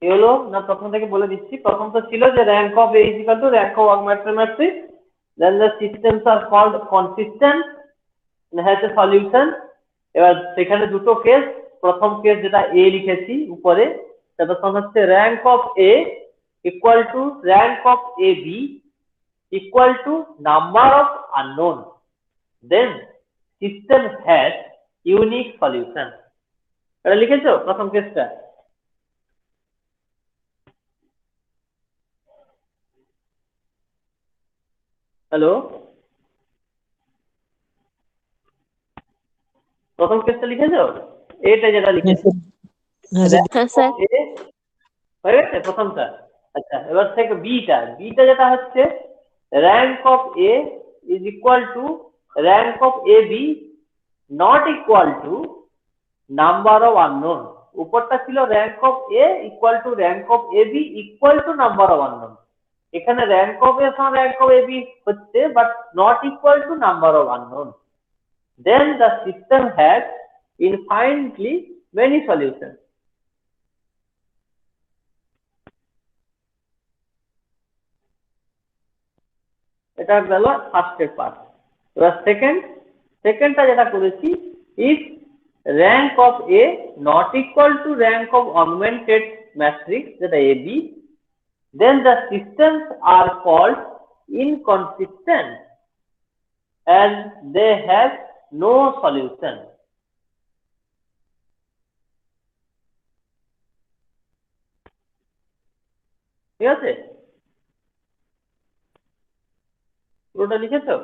কি হলো না, প্রথম থেকে বলে দিচ্ছি। প্রথম তো ছিল যে rank of A is equal to rank of augmented matrix, then the systems are called consistent and has a solution. এবার সেখানে দুটো কেস, প্রথম কেস যেটা এ লিখেছি উপরে, সেটা হচ্ছে rank of A equal to rank of A B equal to number of unknown, then system has unique solution. এটা লিখেছো প্রথম কেসটা? হ্যালো, প্রথম কেসটা লিখেছো? এটা যেটা লিখেছো হ্যাঁ স্যার। হ্যাঁ স্যার। হয়ে গেছে প্রথমটা। আচ্ছা, এবার থেকে বিটা যেটা হচ্ছে rank of A is equal to rank of A B not equal to number of unknown. উপরটা ছিল rank of A equal to rank of A B equal to number of unknown. এখানে র্যাঙ্ক অফ এ সমান র্যাঙ্ক অফ এ বি হচ্ছে, but not equal to number of unknown. Then the system has infinitely many solution. এটা গেল ফার্স্টের পার্ট। এবার সেকেন্ডটা যেটা করেছি, if rank of A not equal to rank of augmented matrix, যেটা AB, then the systems are called inconsistent and they have no solution. ঠিক আছে, পুরোটা লিখেছো?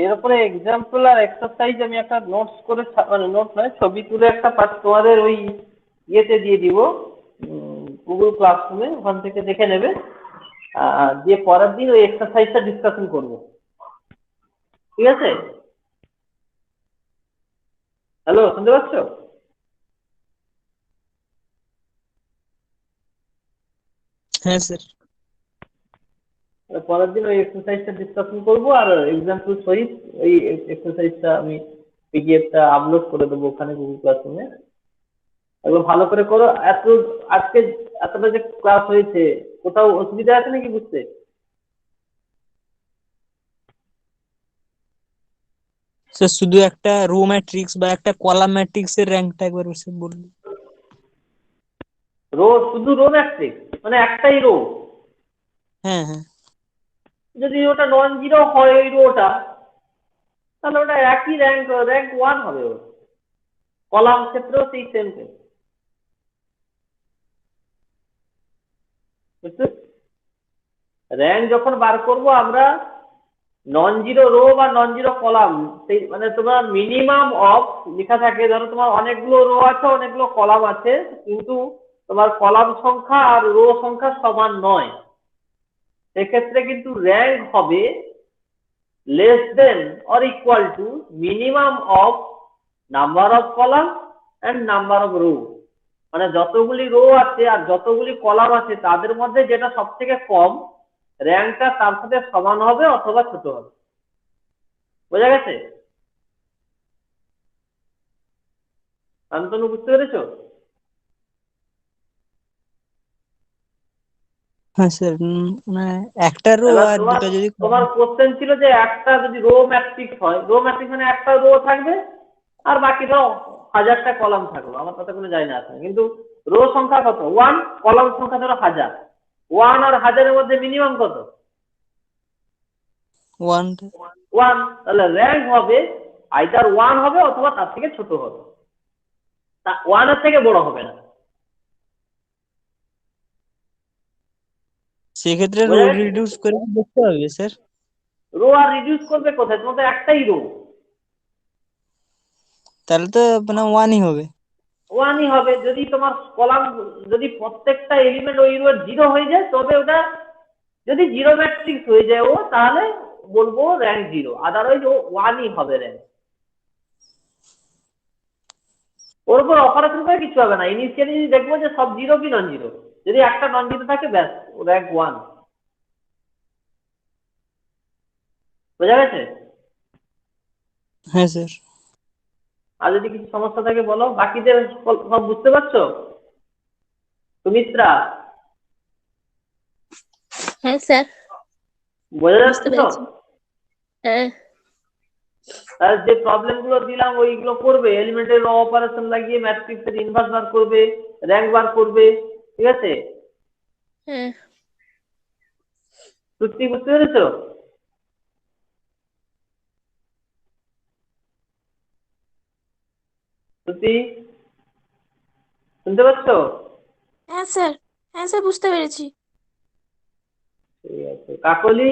এর উপরে এক্সাম্পল আর এক্সারসাইজ আমি একটা নোটস করে, মানে নোট নয়, ছবি তুলে একটা তোমাদের ওই ইয়েতে দিয়ে দিব, গুগল ক্লাসরুমে, ওখান থেকে দেখে নেবে, দিয়ে পরের দিন ওই এক্সারসাইজটা ডিসকাশন করবো। ঠিক আছে? হ্যালো, শুনতে পাচ্ছ? হ্যাঁ স্যার। পরের দিন ওই এক্সারসাইজটা ডিসকাশন করবো, আর এক্সাম্পল সহিত ওই এক্সারসাইজটা আমি পিডিএফটা আপলোড করে দেবো ওখানে গুগল ক্লাসরুমে। এগুলো ভালো করে করো। আজকে এতটা যে ক্লাস হয়েছে, কোথাও অসুবিধা আছে নাকি বুঝতে? স্যার শুধু একটা রো ম্যাট্রিক্স বা একটা কলাম ম্যাট্রিক্স এর র্যাঙ্কটা একবার স্যার বলুন। শুধু রো ম্যাট্রিক্স মানে একটাই রো, হ্যাঁ হ্যাঁ। যদি ওটা নন জিরো হয় ওই রোটা, তাহলে ওটা একই র্যাঙ্ক 1 হবে। ওর কলাম ক্ষেত্রেও সেই সেম কেস। র্যাঙ্ক যখন বার করব আমরা নন জিরো রো বা নন জিরো কলাম, সেই মানে তোমার মিনিমাম অফ লেখা থাকে, ধরো তোমার অনেকগুলো রো আছে অনেকগুলো কলাম আছে, কিন্তু তোমার কলাম সংখ্যা আর রো সংখ্যা সমান নয়, সেক্ষেত্রে কিন্তু র্যাঙ্ক হবে less than or equal to minimum of number of column and number of rho. মানে যতগুলি রো আছে আর যতগুলি কলাম আছে তাদের মধ্যে যেটা সব থেকে কম, র্যাঙ্কটা তার সাথে সমান হবে অথবা ছোট হবে। বোঝা গেছে? শান্তনু, বুঝতে পেরেছো? হ্যাঁ স্যার, মানে একটা রো এবার আর তোমার দুটো যদি তোমার কোশ্চেন ছিল যে একটা যদি রো ম্যাট্রিক্স হয়, রো ম্যাট্রিক্স মানে একটা রো থাকবে আর বাকিটা হাজারটা কলাম থাকবে, আমার কথা কোনো যায় না আসে না। কিন্তু রো সংখ্যা কত? ওয়ান, কলাম সংখ্যা ধরো হাজার, ওয়ান আর হাজারের মধ্যে মিনিমাম কত? ওয়ান। ওয়ান। তাহলে র্যাঙ্ক হবে আইদার ওয়ান হবে অথবা তার থেকে ছোট হবে, তা ওয়ানের থেকে বড় হবে না। সেক্ষেত্রে রো বোঝা গেছে? রিডিউস করে দেখতে হবে স্যার। রো আর রিডিউস করবে কোথায়? তোমার তো একটাই রো, তাহলে তো মানে ওয়ানই হবে। ওয়ানই হবে। যদি তোমার কলাম, যদি প্রত্যেকটা এলিমেন্ট ওই রো জিরো হয়ে যায় তবে ওটা, যদি জিরো ম্যাট্রিক্স হয়ে যায় ও, তাহলে বলবো র্যাঙ্ক জিরো, আদারওয়াইজ ও ওয়ানই হবে র্যাঙ্ক। ওর উপর অপারেশন করে কিছু হবে না, ইনিশিয়ালি দেখবো যে সব জিরো কি নন জিরো, যদি একটা নন জিরো থাকে ব্যাস ও র্যাঙ্ক ওয়ান। বোঝা গেছে? হ্যাঁ স্যার। আর যদি কিছু সমস্যা থাকে বলো, বাকিদের সব বুঝতে পারছো? সুমিত্রা, হ্যাঁ স্যার, বোঝা বুঝতে যাচ্ছে তো? পেরেছি। হ্যাঁ। আর যে প্রবলেম গুলো দিলাম ওইগুলো করবে, এলিমেন্টের অপারেশন লাগিয়ে ম্যাট্রিক্সের ইনভার্স বার করবে, র্যাঙ্ক বার করবে, ঠিক আছে? হ্যাঁ। সত্যি বুঝতে পেরেছো? সত্যি শুনতে পাচ্ছো? হ্যাঁ স্যার, হ্যাঁ স্যার, বুঝতে পেরেছি। ঠিক আছে। কাকলি,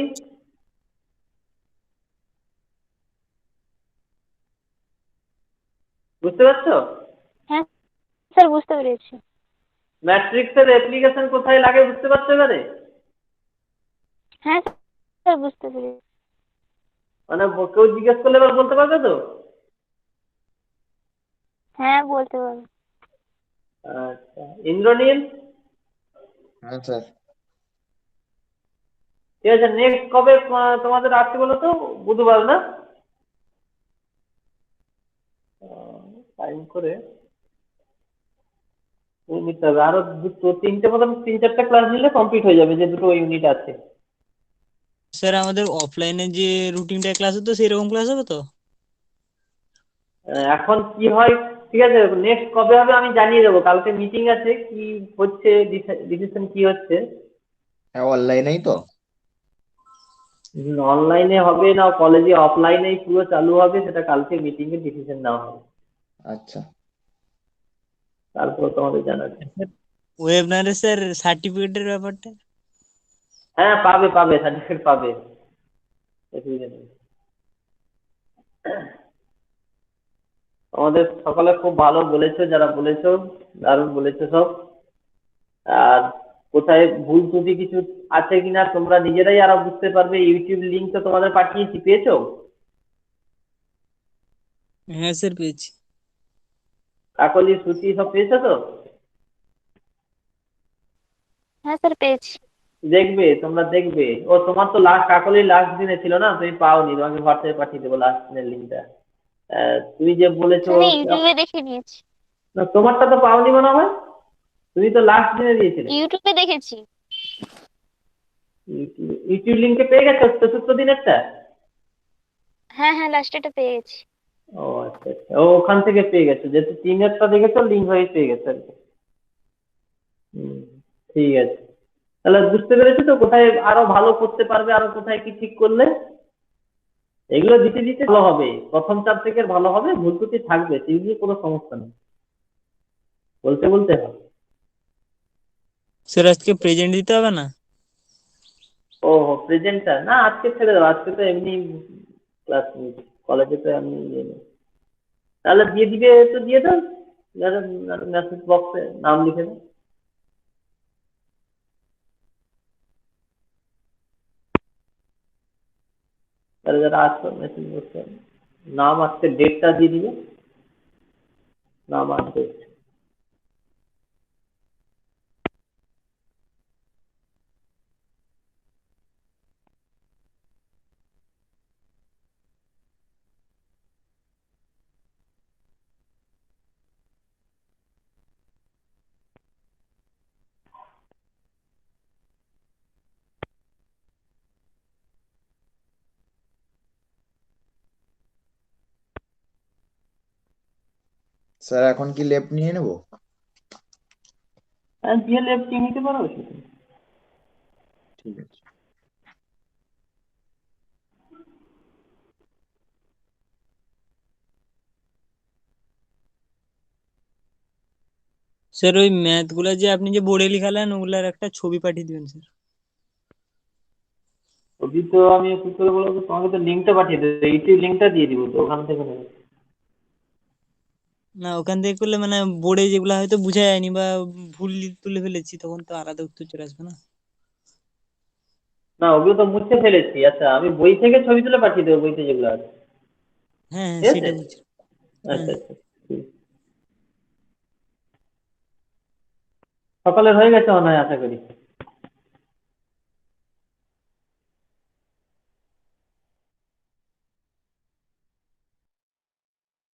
বুঝতে পারছো? হ্যাঁ স্যার, বুঝতে পেরেছি। ম্যাট্রিক্সের অ্যাপ্লিকেশন কোথায় লাগে বুঝতে পারছো এবারে? হ্যাঁ স্যার, বুঝতে পেরেছি। মানে কেউ জিজ্ঞেস করলে এবার বলতে পারবে তো? হ্যাঁ, বলতে পারবো। আচ্ছা, ইন্দ্রনীল, হ্যাঁ স্যার। ঠিক আছে। নেক্সট কবে তোমাদের আছে বলো তো? বুধবার না? টাইম করে নিতে হবে, আরো দুটো তিনটে মতন, তিন চারটা ক্লাস নিলে কমপ্লিট হয়ে যাবে, যে দুটো ইউনিট আছে। স্যার আমাদের অফলাইনে যে রুটিনটা ক্লাস হতো সেরকম ক্লাস হবে তো? এখন কি হয়, ঠিক আছে, নেক্সট কবে হবে আমি জানিয়ে দেবো, কালকে মিটিং আছে, কি হচ্ছে ডিসিশন কি হচ্ছে। হ্যাঁ, অনলাইনেই তো। অনলাইনে হবে না কলেজে অফলাইনে পুরো চালু হবে, সেটা কালকে মিটিং এ ডিসিশন নেওয়া হবে, আচ্ছা। তারপর তোমাদের জানাচ্ছি। ওয়েবনারে স্যার সার্টিফিকেটের ব্যাপারটা? হ্যাঁ, পাবে পাবে, সার্টিফিকেট পাবে, অসুবিধা নেই। আমাদের সকলে খুব ভালো বলেছো, যারা বলেছো দারুণ বলেছো সব। আর কোথায় ভুল ত্রুটি কিছু আছে কিনা তোমরা নিজেরাই আরো বুঝতে পারবে, ইউটিউব লিংক তো তোমাদের পাঠিয়েছি, পেয়েছো? হ্যাঁ স্যার, পেয়েছি। কাকলি, শ্রুতি সব পেয়েছো তো? হ্যাঁ স্যার, পেয়েছি। দেখবে, তোমরা দেখবে। ও তোমার তো লাস্ট, কাকলি লাস্ট দিনে ছিল না, তুমি পাওনি, তোমাকে হোয়াটসঅ্যাপে পাঠিয়ে দেবো লাস্ট দিনের লিঙ্কটা। তুমি যে বলেছো, আমি ইউটিউবে দেখে নিয়েছি। না, তোমারটা তো পাওনি মনে হয়, তুমি তো লাস্ট দিনে দিয়েছিলে। ইউটিউবে দেখেছি। ইউটিউব লিঙ্কে পেয়ে গেছো চতুর্থ দিনেরটা? হ্যাঁ হ্যাঁ, লাস্টেটা পেয়ে গেছি। ও আচ্ছা আচ্ছা, ও ওখান থেকে পেয়ে গেছো, যেহেতু তিনেরটা দেখেছো লিঙ্ক হয়ে পেয়ে গেছো আর কি। হুম, ঠিক আছে। তাহলে বুঝতে পেরেছো তো কোথায় আরো ভালো করতে পারবে, আরো কোথায় কি ঠিক করলে? এগুলো দিতে দিতে ভালো হবে, প্রথম চার থেকে ভালো হবে, ভুল ত্রুটি থাকবে, সেই নিয়ে কোনো সমস্যা নেই, বলতে বলতে হবে। স্যার আজকে প্রেজেন্ট দিতে হবে না? ও ও প্রেজেন্টার না, আজকে ছেড়ে দাও, আজকে তো এমনি ক্লাস নিয়েছি, কলেজে তো এমনি ইয়ে নেই। তাহলে দিয়ে দিবে তো দিয়ে দাও, মেসেজ বক্সে নাম লিখে দাও। তাহলে যারা আসবে মেসেজ বক্সে নাম, আজকে ডেটটা দিয়ে দিবে, নাম আর ডেট। স্যার এখন কি লেফট নিয়ে নেবো? হ্যাঁ, দিয়ে লেফট নিতে পারো সেটা। ঠিক আছে। স্যার ওই ম্যাথ গুলা যে আপনি যে বোর্ডে লিখালেন ওগুলার একটা ছবি পাঠিয়ে দিবেন স্যার। ছবি তো আমি কি করে বলবো, তোমাকে তো লিঙ্কটা পাঠিয়ে দেবো, ইউটিউব লিঙ্কটা দিয়ে দিব, তো ওখান থেকে নেবে। না ওখান থেকে করলে মানে বোর্ডে যেগুলা হয়তো বোঝা যায়নি বা ভুল তুলে ফেলেছি তখন তো আলাদা উত্তর চলে আসবে না। না, ওগুলো তো মুছে ফেলেছি। আচ্ছা, আমি বই থেকে ছবি তুলে পাঠিয়ে দেবো, বইতে যেগুলো আছে। হ্যাঁ হ্যাঁ ঠিক আছে, সেটা বলছি। হ্যাঁ আচ্ছা আচ্ছা, ঠিক। সকালে হয়ে গেছে মনে হয়, আশা করি।